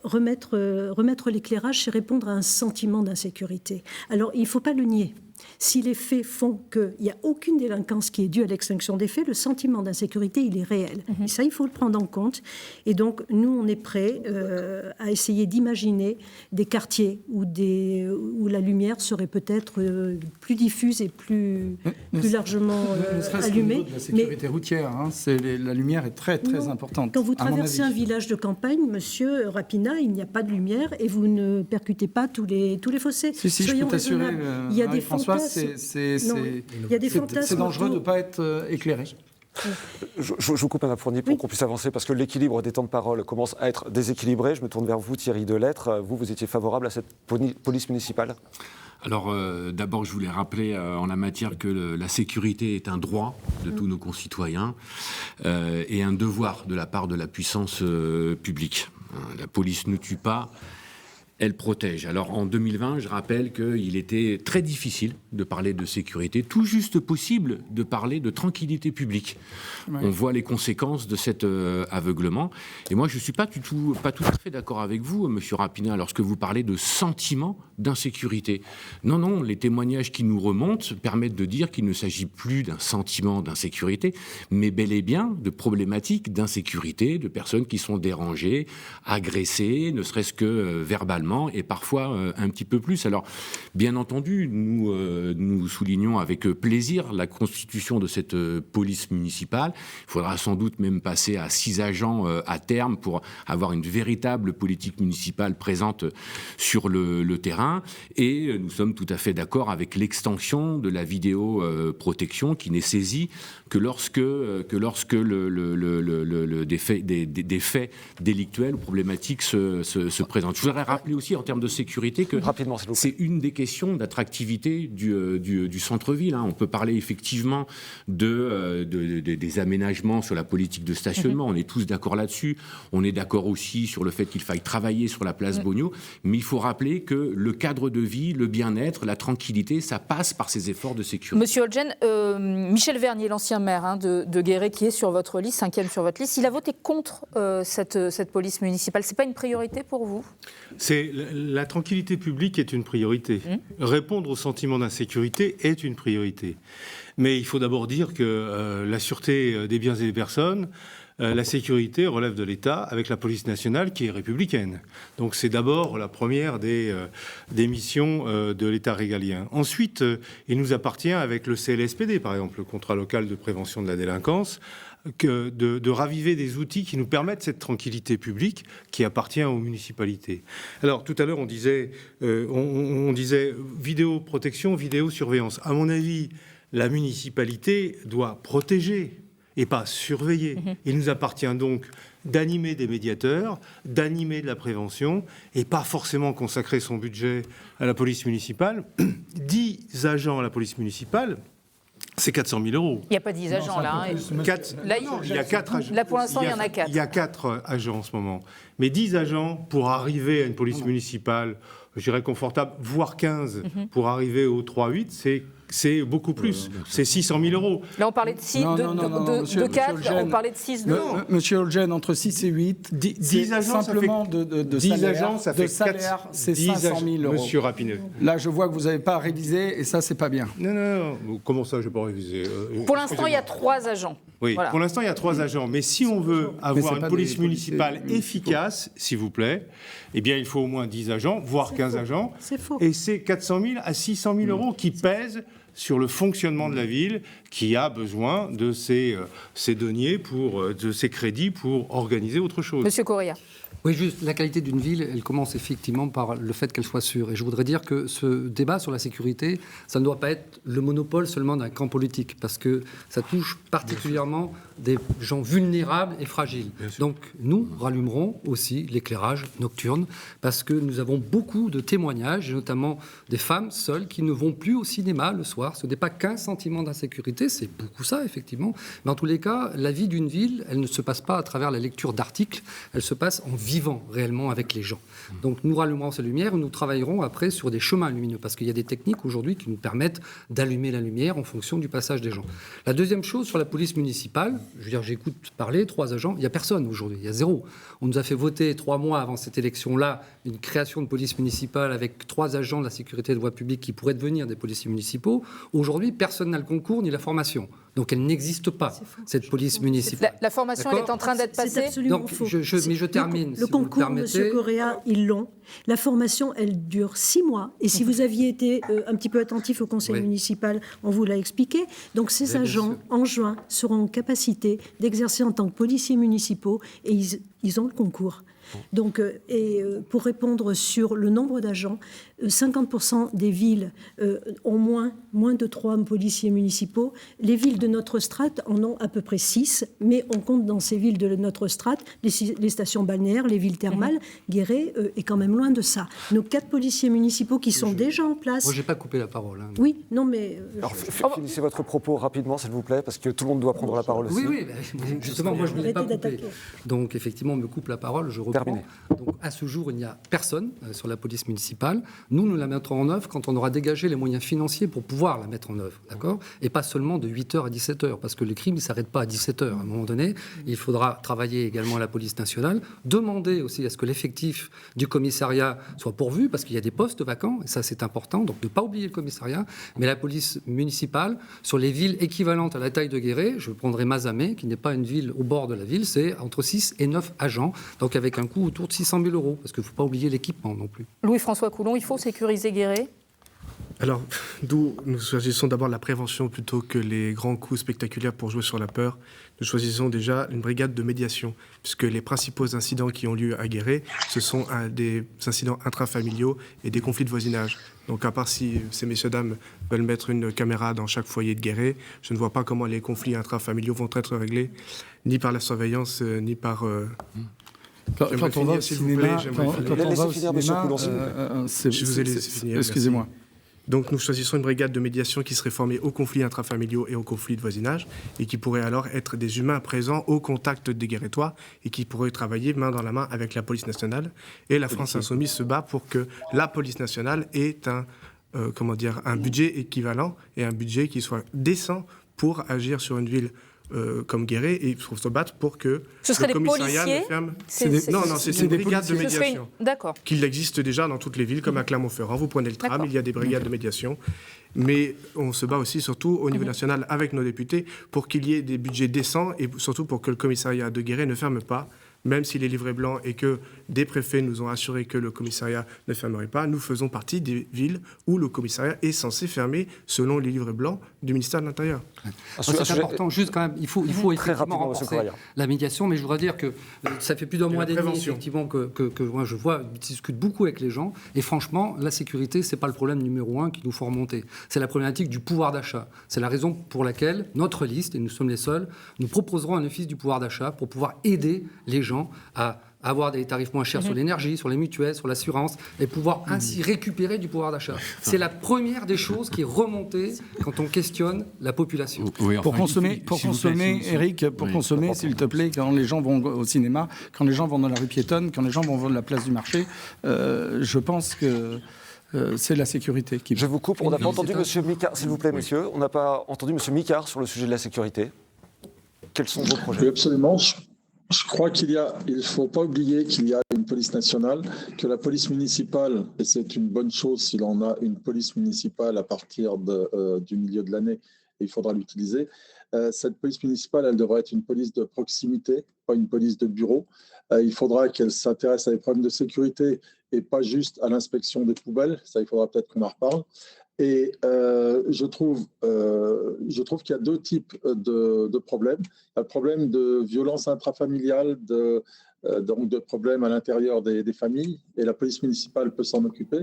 remettre l'éclairage, c'est répondre à un sentiment d'insécurité. Alors, il ne faut pas le nier. Si les faits font qu'il n'y a aucune délinquance qui est due à l'extinction des faits, le sentiment d'insécurité, il est réel. Et ça, il faut le prendre en compte. Et donc, nous, on est prêts à essayer d'imaginer des quartiers où la lumière serait peut-être plus diffuse et plus largement allumée. Au niveau de la sécurité routière, la lumière est très, très importante. Quand vous traversez un village de campagne, monsieur Rapina, il n'y a pas de lumière et vous ne percutez pas tous les fossés. Si, je peux t'assurer, il y a des fantasmes. C'est dangereux de ne pas être éclairé. Je vous coupe, Madame Fournier, pour qu'on puisse avancer, parce que l'équilibre des temps de parole commence à être déséquilibré. Je me tourne vers vous, Thierry Delettre. Vous étiez favorable à cette police municipale ? Alors, d'abord, je voulais rappeler en la matière que la sécurité est un droit de tous nos concitoyens et un devoir de la part de la puissance publique. La police ne tue pas, elle protège. Alors, en 2020, je rappelle qu'il était très difficile de parler de sécurité, tout juste possible de parler de tranquillité publique. Ouais. On voit les conséquences de cet aveuglement. Et moi, je ne suis pas tout à fait d'accord avec vous, Monsieur Rapina, lorsque vous parlez de sentiment d'insécurité. Non, les témoignages qui nous remontent permettent de dire qu'il ne s'agit plus d'un sentiment d'insécurité, mais bel et bien de problématiques d'insécurité, de personnes qui sont dérangées, agressées, ne serait-ce que verbalement, et parfois un petit peu plus. Alors, bien entendu, nous soulignons avec plaisir la constitution de cette police municipale. Il faudra sans doute même passer à 6 agents à terme pour avoir une véritable politique municipale présente sur le terrain. Et nous sommes tout à fait d'accord avec l'extension de la vidéoprotection qui n'est saisie que lorsque des faits délictuels ou problématiques se présentent. Je voudrais rappeler aussi en termes de sécurité que c'est une des questions d'attractivité du centre-ville. On peut parler effectivement des aménagements sur la politique de stationnement. On est tous d'accord là-dessus. On est d'accord aussi sur le fait qu'il faille travailler sur la place Bogno. Mais il faut rappeler que le cadre de vie, le bien-être, la tranquillité, ça passe par ces efforts de sécurité. Monsieur Olgen, Michel Vernier, l'ancien maire de Guéret, qui est sur votre liste, 5e sur votre liste, il a voté contre cette police municipale. C'est pas une priorité pour vous ? La tranquillité publique est une priorité. Répondre au sentiment d'insécurité est une priorité. Mais il faut d'abord dire que la sûreté des biens et des personnes, la sécurité relève de l'État avec la police nationale qui est républicaine. Donc c'est d'abord la première des missions de l'État régalien. Ensuite, il nous appartient avec le CLSPD, par exemple, le contrat local de prévention de la délinquance, de raviver des outils qui nous permettent cette tranquillité publique qui appartient aux municipalités. Alors tout à l'heure on disait vidéoprotection, vidéosurveillance. À mon avis, la municipalité doit protéger et pas surveiller. Il nous appartient donc d'animer des médiateurs, d'animer de la prévention et pas forcément consacrer son budget à la police municipale. 10 agents à la police municipale, c'est 400 000 euros. Il n'y a pas 10 agents là. Il y a 4 agents. Là, pour l'instant, il y en a 4. Il y a 4 agents en ce moment. Mais 10 agents pour arriver à une police municipale, je dirais confortable, voire 15 pour arriver au 3-8, c'est beaucoup plus. C'est 600 000 euros. Là, on parlait de 6, de 4, on parlait de 6, de... Monsieur Olgen, entre 6 et 8, 10 agents, simplement de salaire, c'est 500 000 euros. Monsieur Rapineux. Là, je vois que vous n'avez pas révisé, et ça, c'est pas bien. Non. Comment ça, je n'ai pas révisé Pour l'instant, il y a 3 agents. Oui, voilà. Pour l'instant, il y a 3 agents. Mais si on veut avoir une police municipale efficace, s'il vous plaît, eh bien, il faut au moins 10 agents, voire 15 agents. C'est faux. Et c'est 400 000 à 600 000 euros qui pèsent sur le fonctionnement de la ville, qui a besoin de ces deniers, de ces crédits pour organiser autre chose. Monsieur Correa. Oui, juste, la qualité d'une ville, elle commence effectivement par le fait qu'elle soit sûre. Et je voudrais dire que ce débat sur la sécurité, ça ne doit pas être le monopole seulement d'un camp politique, parce que ça touche particulièrement des gens vulnérables et fragiles. Donc, nous rallumerons aussi l'éclairage nocturne, parce que nous avons beaucoup de témoignages, et notamment des femmes seules qui ne vont plus au cinéma le soir. Ce n'est pas qu'un sentiment d'insécurité, c'est beaucoup ça, effectivement. Mais en tous les cas, la vie d'une ville, elle ne se passe pas à travers la lecture d'articles, elle se passe en vivant réellement avec les gens. Donc nous rallumerons ces lumières et nous travaillerons après sur des chemins lumineux, parce qu'il y a des techniques aujourd'hui qui nous permettent d'allumer la lumière en fonction du passage des gens. La deuxième chose, sur la police municipale, je veux dire, j'écoute parler, 3 agents, il n'y a personne aujourd'hui, il y a 0. On nous a fait voter 3 mois avant cette élection-là une création de police municipale avec 3 agents de la sécurité de voie publique qui pourraient devenir des policiers municipaux. Aujourd'hui, personne n'a le concours ni la formation. Donc elle n'existe pas, cette police municipale. La formation, elle est en train d'être passée. C'est absolument donc, faux. mais je termine. Le concours, Monsieur Correa, ils l'ont. La formation, elle dure 6 mois. Et si vous aviez été un petit peu attentif au conseil municipal, on vous l'a expliqué. Donc ces agents, en juin, seront en capacité d'exercer en tant que policiers municipaux et ils ont le concours. Donc, pour répondre sur le nombre d'agents, 50% des villes ont moins de 3 policiers municipaux. Les villes de notre strate en ont à peu près 6, mais on compte dans ces villes de notre strate les stations balnéaires, les villes thermales. Guéret est quand même loin de ça. Nos 4 policiers municipaux qui sont déjà en place... Moi, je n'ai pas coupé la parole. Oui, non, mais... Alors, finissez votre propos rapidement, s'il vous plaît, parce que tout le monde doit prendre la parole aussi. Oui, justement, moi, je ne l'ai pas coupé. Donc, effectivement, on me coupe la parole, je reprends. Terminé. Donc, à ce jour, il n'y a personne sur la police municipale. Nous la mettrons en œuvre quand on aura dégagé les moyens financiers pour pouvoir la mettre en œuvre, d'accord ? Et pas seulement de 8h à 17h, parce que le crime ne s'arrête pas à 17h. À un moment donné, il faudra travailler également à la police nationale, demander aussi à ce que l'effectif du commissariat soit pourvu, parce qu'il y a des postes vacants, et ça c'est important, donc ne pas oublier le commissariat, mais la police municipale, sur les villes équivalentes à la taille de Guéret, je prendrai Mazamet, qui n'est pas une ville au bord de la ville, c'est entre 6 et 9 agents, donc avec un coût autour de 600 000 €, parce qu'il ne faut pas oublier l'équipement non plus. Louis-François Coulon, il faut sécuriser Guéret ? Alors, d'où nous choisissons d'abord la prévention plutôt que les grands coups spectaculaires pour jouer sur la peur. Nous choisissons déjà une brigade de médiation, puisque les principaux incidents qui ont lieu à Guéret, ce sont des incidents intrafamiliaux et des conflits de voisinage. Donc, à part si ces messieurs-dames veulent mettre une caméra dans chaque foyer de Guéret, je ne vois pas comment les conflits intrafamiliaux vont être réglés, ni par la surveillance, ni par... Quand on va au cinéma, je vous ai laissé finir. Excusez-moi. Donc nous choisissons une brigade de médiation qui serait formée aux conflits intrafamiliaux et aux conflits de voisinage et qui pourrait alors être des humains présents au contact des Guérétois et qui pourraient travailler main dans la main avec la police nationale. Et la France Insoumise se bat pour que la police nationale ait un budget équivalent et un budget qui soit décent pour agir sur une ville comme Guéret, et il faut se battre pour que le commissariat ne ferme... C'est une brigade de médiation. D'accord. Qu'il existe déjà dans toutes les villes, comme à Clermont-Ferrand. Vous prenez le tram, il y a des brigades de médiation. Mais on se bat aussi, surtout au niveau national, avec nos députés, pour qu'il y ait des budgets décents et surtout pour que le commissariat de Guéret ne ferme pas. Même s'il est livré blanc et que des préfets nous ont assuré que le commissariat ne fermerait pas, nous faisons partie des villes où le commissariat est censé fermer selon les livrets blancs du ministère de l'Intérieur. C'est important, juste quand même, il faut effectivement renforcer la médiation, mais je voudrais dire que ça fait plus d'un mois et demi effectivement que moi je discute beaucoup avec les gens, et franchement, la sécurité, c'est pas le problème numéro 1 qui nous faut remonter, c'est la problématique du pouvoir d'achat. C'est la raison pour laquelle notre liste, et nous sommes les seuls, nous proposerons un office du pouvoir d'achat pour pouvoir aider les gens à avoir des tarifs moins chers sur l'énergie, sur les mutuelles, sur l'assurance, et pouvoir ainsi récupérer du pouvoir d'achat. C'est la première des choses qui est remontée quand on questionne la population. Oui, enfin, pour consommer, Eric, consommer, s'il te plaît, quand les gens vont au cinéma, quand les gens vont dans la rue piétonne, quand les gens vont à la place du marché, je pense que c'est la sécurité qui... Je vous coupe, on n'a pas entendu M. Micard, s'il vous plaît, monsieur. On n'a pas entendu M. Micard sur le sujet de la sécurité. Quels sont vos projets ? Oui, absolument. Je crois il ne faut pas oublier qu'il y a une police nationale, que la police municipale, et c'est une bonne chose si l'on a une police municipale à partir du milieu de l'année, et il faudra l'utiliser. Cette police municipale, elle devrait être une police de proximité, pas une police de bureau. Il faudra qu'elle s'intéresse à des problèmes de sécurité et pas juste à l'inspection des poubelles. Ça, il faudra peut-être qu'on en reparle. Et je trouve qu'il y a 2 types de problèmes. Il y a le problème de violence intrafamiliale, donc de problèmes à l'intérieur des familles, et la police municipale peut s'en occuper.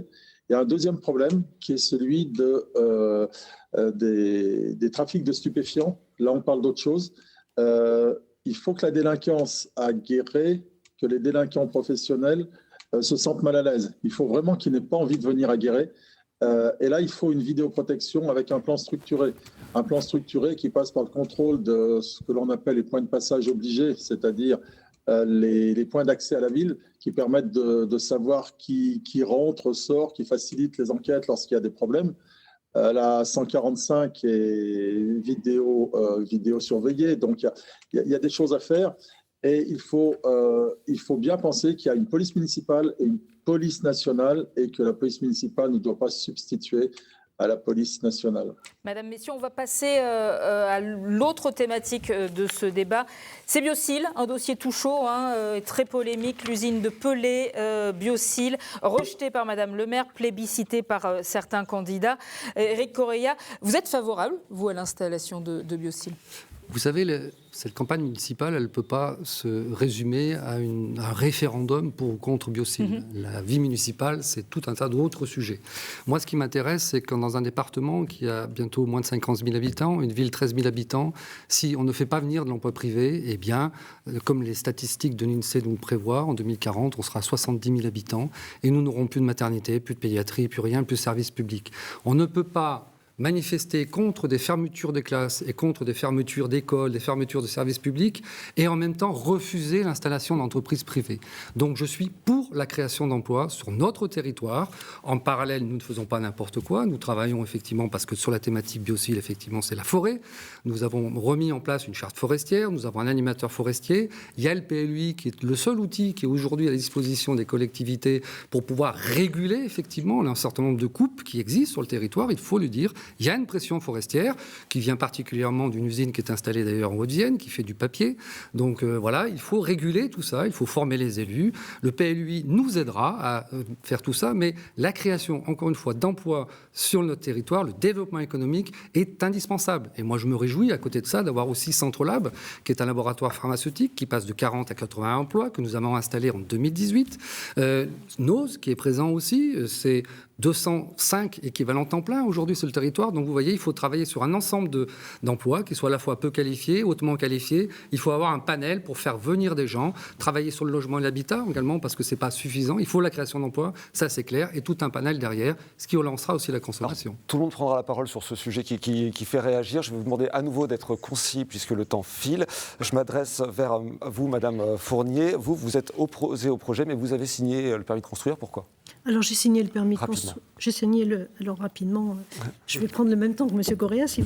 Il y a un deuxième problème qui est celui des trafics de stupéfiants. Là, on parle d'autre chose. Il faut que la délinquance à Guéret, que les délinquants professionnels se sentent mal à l'aise. Il faut vraiment qu'ils n'aient pas envie de venir à Guéret. Et là, il faut une vidéoprotection avec un plan structuré. Un plan structuré qui passe par le contrôle de ce que l'on appelle les points de passage obligés, c'est-à-dire les points d'accès à la ville qui permettent de savoir qui rentre, sort, qui facilitent les enquêtes lorsqu'il y a des problèmes. La 145 est vidéo surveillée, donc il y a des choses à faire. Et il faut bien penser qu'il y a une police municipale et une police nationale et que la police municipale ne doit pas se substituer à la police nationale. Madame Messier, on va passer à l'autre thématique de ce débat. C'est Biocil, un dossier tout chaud, très polémique. L'usine de Pelé, Biocil, rejetée par Madame le maire, plébiscitée par certains candidats. Éric Correia, vous êtes favorable, vous, à l'installation de Biocil ? Vous savez, cette campagne municipale, elle ne peut pas se résumer à un référendum pour ou contre Biocil. La vie municipale, c'est tout un tas d'autres sujets. Moi, ce qui m'intéresse, c'est que dans un département qui a bientôt moins de 50 000 habitants, une ville 13 000 habitants, si on ne fait pas venir de l'emploi privé, eh bien, comme les statistiques de l'INSEE nous le prévoient, en 2040, on sera à 70 000 habitants et nous n'aurons plus de maternité, plus de pédiatrie, plus rien, plus de services publics. On ne peut pas manifester contre des fermetures de classes et contre des fermetures d'écoles, des fermetures de services publics, et en même temps refuser l'installation d'entreprises privées. Donc je suis pour la création d'emplois sur notre territoire. En parallèle, nous ne faisons pas n'importe quoi. Nous travaillons effectivement, parce que sur la thématique Biocil, effectivement, c'est la forêt. Nous avons remis en place une charte forestière, nous avons un animateur forestier. Il y a le PLUI qui est le seul outil qui est aujourd'hui à la disposition des collectivités pour pouvoir réguler effectivement un certain nombre de coupes qui existent sur le territoire, il faut le dire. Il y a une pression forestière qui vient particulièrement d'une usine qui est installée d'ailleurs en Haute-Vienne, qui fait du papier. Donc voilà, il faut réguler tout ça, il faut former les élus. Le PLUI nous aidera à faire tout ça, mais la création, encore une fois, d'emplois sur notre territoire, le développement économique est indispensable. Et moi, je me réjouis, à côté de ça, d'avoir aussi Centrolab, qui est un laboratoire pharmaceutique qui passe de 40 à 80 emplois, que nous avons installé en 2018. NOS, qui est présent aussi, c'est 205 équivalents temps plein aujourd'hui sur le territoire. Donc vous voyez, il faut travailler sur un ensemble d'emplois qui soient à la fois peu qualifiés, hautement qualifiés. Il faut avoir un panel pour faire venir des gens, travailler sur le logement et l'habitat également parce que c'est pas suffisant. Il faut la création d'emplois, ça c'est clair, et tout un panel derrière, ce qui relancera aussi la consommation. Alors, tout le monde prendra la parole sur ce sujet qui fait réagir. Je vais vous demander à nouveau d'être concis puisque le temps file. Je m'adresse vers vous, Madame Fournier. Vous êtes opposée au projet, mais vous avez signé le permis de construire. Pourquoi ? Alors j'ai signé le permis de construire. J'ai signé alors rapidement. Je vais prendre le même temps que M. Correa si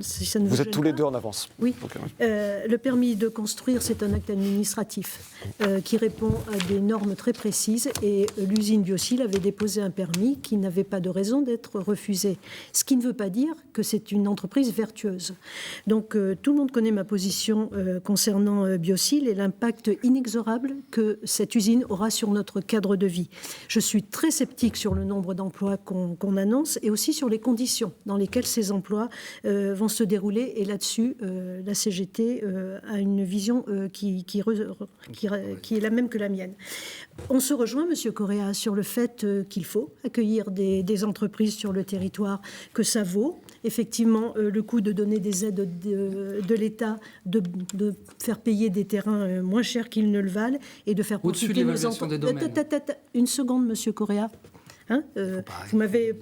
ça ne vous êtes tous les deux en avance. Oui. Le permis de construire, c'est un acte administratif qui répond à des normes très précises et l'usine Biocil avait déposé un permis qui n'avait pas de raison d'être refusé. Ce qui ne veut pas dire que c'est une entreprise vertueuse. Donc tout le monde connaît ma position concernant Biocil et l'impact inexorable que cette usine aura sur notre cadre de vie. Je suis très sceptique sur le nombre d'emplois qu'on annonce et aussi sur les conditions dans lesquelles ces emplois vont se dérouler. Et là-dessus, la CGT a une vision qui est la même que la mienne. On se rejoint, M. Correa, sur le fait qu'il faut accueillir des entreprises sur le territoire, que ça vaut effectivement le coût de donner des aides de l'État, de faire payer des terrains moins chers qu'ils ne le valent et de faire profiter nos entreprises. Une seconde, M. Correa. Vous m'avez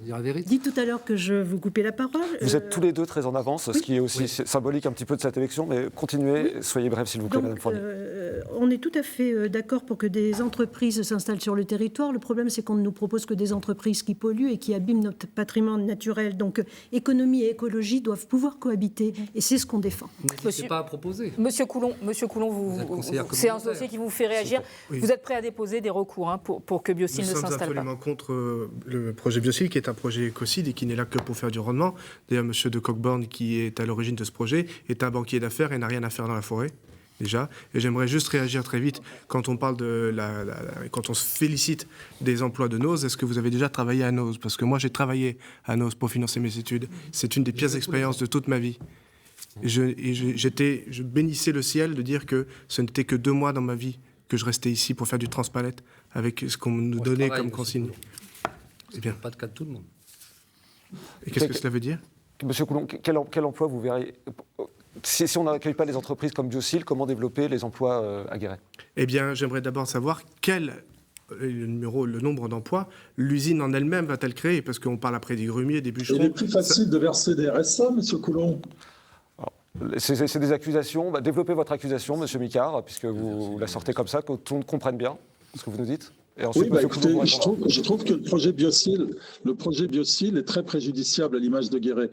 dit tout à l'heure que je vous coupais la parole. Vous êtes tous les deux très en avance, ce qui est aussi symbolique un petit peu de cette élection, mais continuez, soyez bref s'il vous plaît, Madame Fournier. On est tout à fait d'accord pour que des entreprises s'installent sur le territoire. Le problème, c'est qu'on ne nous propose que des entreprises qui polluent et qui abîment notre patrimoine naturel. Donc économie et écologie doivent pouvoir cohabiter et c'est ce qu'on défend. N'hésitez pas à proposer. Monsieur Coulon, c'est un dossier qui vous fait réagir. Oui. Vous êtes prêt à déposer des recours pour que Biocil ne s'installe pas? Nous sommes absolument contre le projet Biocil, qui est un projet écocide et qui n'est là que pour faire du rendement. D'ailleurs, M. de Cockburn, qui est à l'origine de ce projet, est un banquier d'affaires et n'a rien à faire dans la forêt, déjà. Et j'aimerais juste réagir très vite. Quand on parle quand on se félicite des emplois de NOS, est-ce que vous avez déjà travaillé à NOS? Parce que moi, j'ai travaillé à NOS pour financer mes études. C'est une des pires expériences de toute ma vie. Je bénissais le ciel de dire que ce n'était que 2 mois dans ma vie que je restais ici pour faire du transpalette avec ce qu'on nous donnait comme consigne. Eh bien, pas de cas de tout le monde. Et qu'est-ce que cela veut dire? Monsieur Coulon, quel emploi vous verrez? Si on n'accueille pas les entreprises comme Biocil, comment développer les emplois à Guéret? Eh bien, j'aimerais d'abord savoir le nombre d'emplois l'usine en elle-même va-t-elle créer? Parce qu'on parle après des grumiers, des bûcherons. Il est plus facile de verser des RSA, monsieur Coulon. C'est des accusations. Développez votre accusation, monsieur Micard, puisque vous la sortez comme ça, que tout le monde comprenne bien ce que vous nous dites. Et ensuite, écoutez, je trouve que le projet Biocil est très préjudiciable à l'image de Guéret.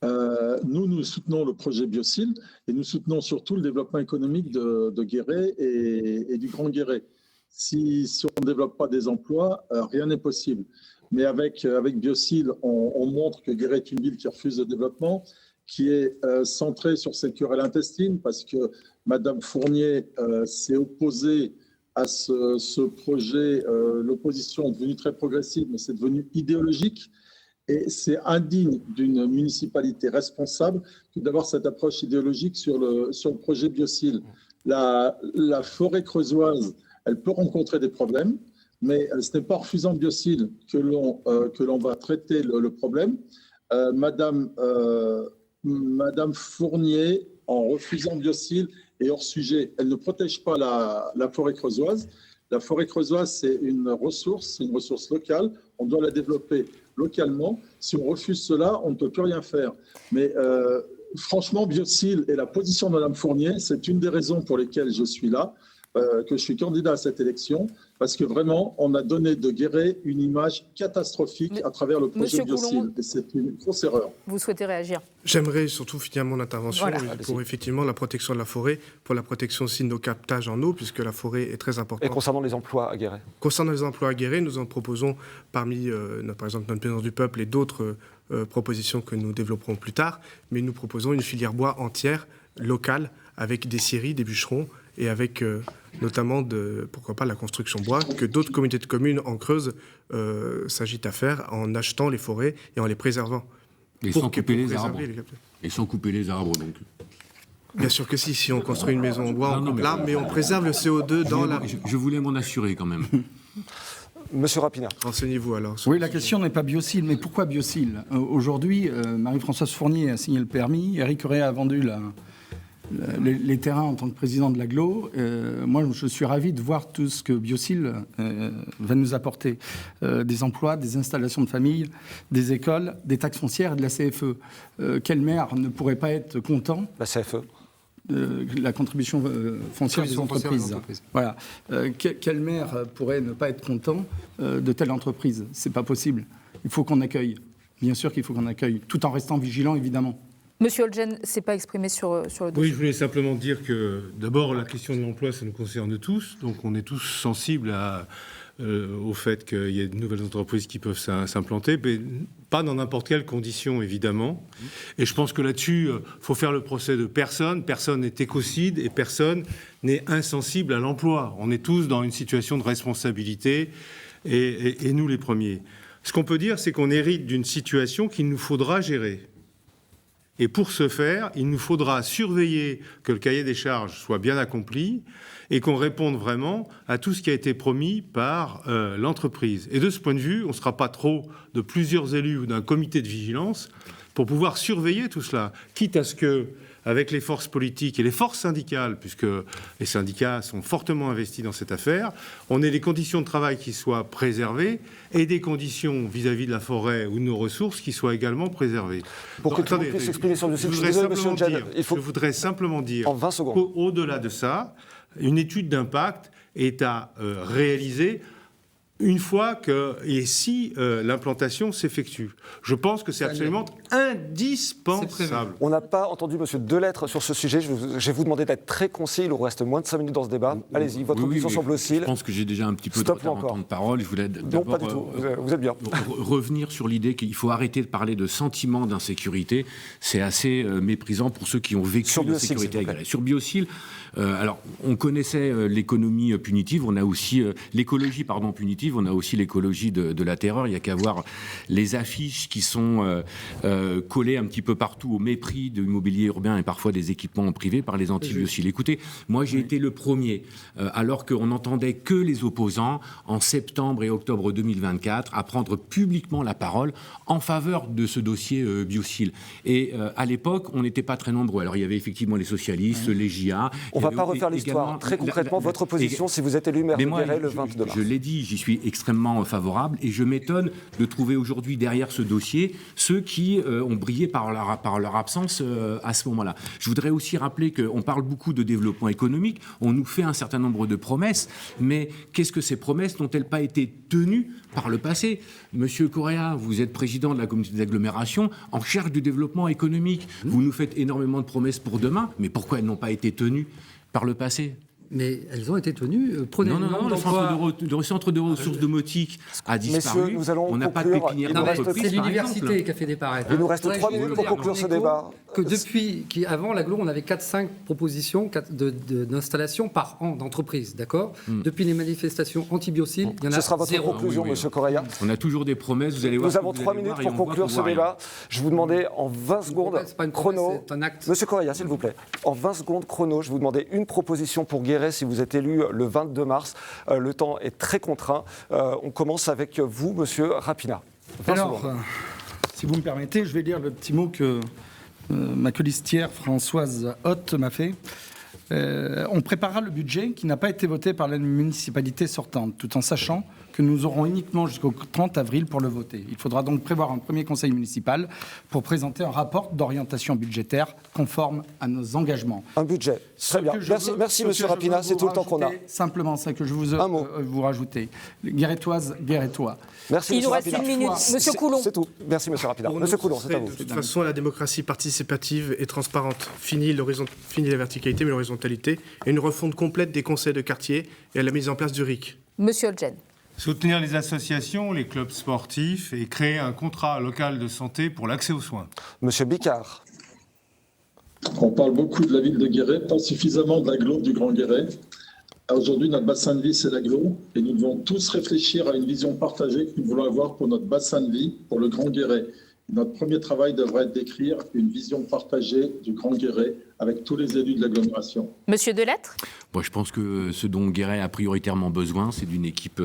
Nous soutenons le projet Biocil et nous soutenons surtout le développement économique de Guéret et du Grand Guéret. Si on ne développe pas des emplois, rien n'est possible. Mais avec Biocil, on montre que Guéret est une ville qui refuse le développement, qui est centrée sur ses querelles intestines, parce que Mme Fournier s'est opposée à ce projet. L'opposition est devenue très progressive, mais c'est devenu idéologique. Et c'est indigne d'une municipalité responsable que d'avoir cette approche idéologique sur le projet Biocil. La forêt creusoise, elle peut rencontrer des problèmes, mais ce n'est pas en refusant Biocil que l'on va traiter le problème. Madame Fournier, en refusant Biocil, est hors sujet. Elle ne protège pas la forêt creusoise. La forêt creusoise, c'est une ressource locale. On doit la développer localement. Si on refuse cela, on ne peut plus rien faire. Mais franchement, Biocil et la position de Mme Fournier, c'est une des raisons pour lesquelles je suis là, que je suis candidat à cette élection, parce que vraiment, on a donné de Guéret une image catastrophique à travers le projet Biocil. Et c'est une grosse erreur. Vous souhaitez réagir? J'aimerais surtout finir mon intervention pour effectivement la protection de la forêt, pour la protection aussi de nos captages en eau, puisque la forêt est très importante. Et concernant les emplois à Guéret? Concernant les emplois à Guéret, nous en proposons parmi, par exemple, notre présidence du peuple et d'autres propositions que nous développerons plus tard, mais nous proposons une filière bois entière, locale, avec des scieries, des bûcherons, et avec notamment, pourquoi pas, la construction bois, que d'autres communautés de communes en Creuse s'agitent à faire en achetant les forêts et en les préservant. Et sans couper les arbres. Et sans couper les arbres, donc. Bien sûr que si on construit une maison en bois, on coupe l'arbre, mais on préserve le CO2 dans la... Je voulais m'en assurer quand même. Monsieur Rapinard. Renseignez-vous alors. Oui, la question n'est pas Biocil, mais pourquoi Biocil? Aujourd'hui, Marie-Françoise Fournier a signé le permis, Éric Correa a vendu les terrains en tant que président de l'agglo. Moi, je suis ravi de voir tout ce que Biocil va nous apporter. Des emplois, des installations de famille, des écoles, des taxes foncières et de la CFE. Quel maire ne pourrait pas être content? La CFE. La contribution foncière des entreprises. Voilà. Quel maire pourrait ne pas être content de telle entreprise? C'est pas possible. Il faut qu'on accueille. Bien sûr qu'il faut qu'on accueille, tout en restant vigilant, évidemment. Monsieur Olgen, c'est pas exprimé sur le dossier. Oui, je voulais simplement dire que, d'abord, la question de l'emploi, ça nous concerne tous. Donc, on est tous sensibles au fait qu'il y ait de nouvelles entreprises qui peuvent s'implanter, mais pas dans n'importe quelle condition, évidemment. Et je pense que là-dessus, il faut faire le procès de personne. Personne n'est écocide et personne n'est insensible à l'emploi. On est tous dans une situation de responsabilité, et nous les premiers. Ce qu'on peut dire, c'est qu'on hérite d'une situation qu'il nous faudra gérer. Et pour ce faire, il nous faudra surveiller que le cahier des charges soit bien accompli et qu'on réponde vraiment à tout ce qui a été promis par l'entreprise. Et de ce point de vue, on ne sera pas trop de plusieurs élus ou d'un comité de vigilance pour pouvoir surveiller tout cela, quitte à ce que, avec les forces politiques et les forces syndicales, puisque les syndicats sont fortement investis dans cette affaire, on ait des conditions de travail qui soient préservées et des conditions vis-à-vis de la forêt ou de nos ressources qui soient également préservées. Pour que tout le monde puisse s'exprimer sur le dossier, je voudrais simplement dire en 20 secondes. Qu'au-delà de ça, une étude d'impact est à réaliser une fois que, et si l'implantation s'effectue. Je pense que c'est absolument indispensable. On n'a pas entendu M. Delettre sur ce sujet. Je vais vous demander d'être très concis. Il nous reste moins de 5 minutes dans ce débat. Allez-y, votre position sur Biocil. Je pense que j'ai déjà un petit peu de temps de parole. Je voulais non, pas du tout. Vous êtes bien. Revenir sur l'idée qu'il faut arrêter de parler de sentiment d'insécurité. C'est assez méprisant pour ceux qui ont vécu l'insécurité agraire. Sur Biocil, alors, on connaissait l'économie punitive, on a aussi l'écologie punitive, on a aussi l'écologie de la terreur. Il n'y a qu'à voir les affiches qui sont collées un petit peu partout au mépris de l'immobilier urbain et parfois des équipements privés par les anti-biociles. Écoutez, moi j'ai été le premier, alors qu'on n'entendait que les opposants, en septembre et octobre 2024, à prendre publiquement la parole en faveur de ce dossier Biocil. Et à l'époque, on n'était pas très nombreux. Alors il y avait effectivement les socialistes, les JA... On ne va pas refaire l'histoire. Très concrètement, votre position, si vous êtes élu maire de Guéret le 22 mars. Je l'ai dit, j'y suis extrêmement favorable et je m'étonne de trouver aujourd'hui derrière ce dossier ceux qui ont brillé par leur absence à ce moment-là. Je voudrais aussi rappeler qu'on parle beaucoup de développement économique, on nous fait un certain nombre de promesses, mais qu'est-ce que ces promesses n'ont-elles pas été tenues par le passé? Monsieur Correa, vous êtes président de la communauté d'agglomération en charge du développement économique. Vous nous faites énormément de promesses pour demain, mais pourquoi elles n'ont pas été tenues par le passé? Mais elles ont été tenues. Prenez Non, le nombre le d'emplois. centre de ressources domotiques a disparu. Messieurs, nous allons on n'a pas de conclure. pépinière Il nous reste- d'entreprise, C'est par l'université exemple. qui a fait disparaître. Il nous reste 3 minutes pour conclure ce débat. Que depuis, avant l'aglo, on avait 4-5 propositions d'installation par an d'entreprise, d'accord Depuis les manifestations anti-biocides, il y en a Ce sera votre zéro. conclusion, Ah oui, Monsieur Correia. On a toujours des promesses, vous allez voir. Nous avons 3 minutes pour conclure ce débat. Je vous demandais en 20 secondes C'est pas une promesse, chrono. c'est un acte. Monsieur Correia, s'il vous plaît. En 20 secondes chrono, je vous demandais une proposition pour Guéret si vous êtes élu le 22 mars. Le temps est très contraint. On commence avec vous, Monsieur Rapina. 20 Alors, secondes. si vous me permettez, je vais lire le petit mot que ma colistière Françoise Hoth m'a fait. On préparera le budget qui n'a pas été voté par la municipalité sortante, tout en sachant que nous aurons uniquement jusqu'au 30 avril pour le voter. Il faudra donc prévoir un premier conseil municipal pour présenter un rapport d'orientation budgétaire conforme à nos engagements. Un budget. Très bien. Merci Monsieur Rapina. C'est tout le temps qu'on a. Simplement, c'est que je vous Un mot. vous rajouter. Guérétoise, Guérétois. Merci, Il Monsieur nous reste Rapina. une minute. Monsieur Coulon. C'est tout. Merci, Monsieur Rapina. Pour Monsieur nous, Coulon, c'est à vous. De toute façon, la démocratie participative et transparente. Fini la verticalité, mais l'horizontalité. Et une refonte complète des conseils de quartier et la mise en place du RIC. Monsieur Olgen. Soutenir les associations, les clubs sportifs et créer un contrat local de santé pour l'accès aux soins. Monsieur Bicard. On parle beaucoup de la ville de Guéret, pas suffisamment de l'agglo du Grand Guéret. Aujourd'hui, notre bassin de vie, c'est l'agglo, et nous devons tous réfléchir à une vision partagée que nous voulons avoir pour notre bassin de vie, pour le Grand Guéret. Notre premier travail devrait être d'écrire une vision partagée du Grand Guéret avec tous les élus de l'agglomération. Monsieur Delettre. Moi, je pense que ce dont Guéret a prioritairement besoin, c'est d'une équipe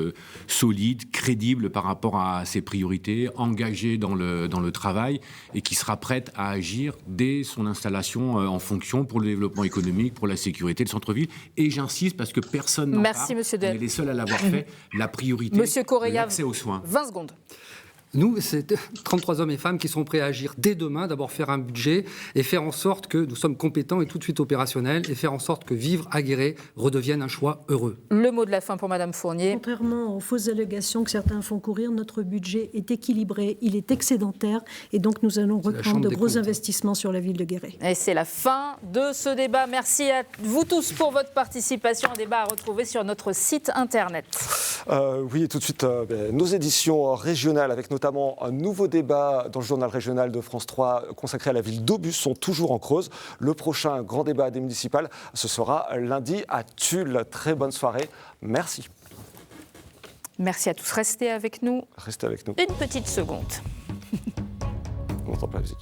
solide, crédible par rapport à ses priorités, engagée dans le travail et qui sera prête à agir dès son installation en fonction pour le développement économique, pour la sécurité de centre-ville. Et j'insiste parce que personne n'en Merci, parle. Monsieur On est les seuls à l'avoir fait. La priorité, Monsieur Correia, l'accès aux soins. 20 secondes. Nous, c'est 33 hommes et femmes qui sont prêts à agir dès demain, d'abord faire un budget et faire en sorte que nous sommes compétents et tout de suite opérationnels et faire en sorte que vivre à Guéret redevienne un choix heureux. Le mot de la fin pour Madame Fournier. Contrairement aux fausses allégations que certains font courir, notre budget est équilibré, il est excédentaire et donc nous allons reprendre de gros investissements sur la ville de Guéret. Et c'est la fin de ce débat. Merci à vous tous pour votre participation. Un débat à retrouver sur notre site internet. Oui, et tout de suite, nos éditions régionales avec notamment un nouveau débat dans le journal régional de France 3 consacré à la ville d'Aubus sont toujours en Creuse. Le prochain grand débat des municipales, ce sera lundi à Tulle. Très bonne soirée. Merci. Merci à tous. Restez avec nous. Restez avec nous. Une petite seconde. On n'entend pas la musique.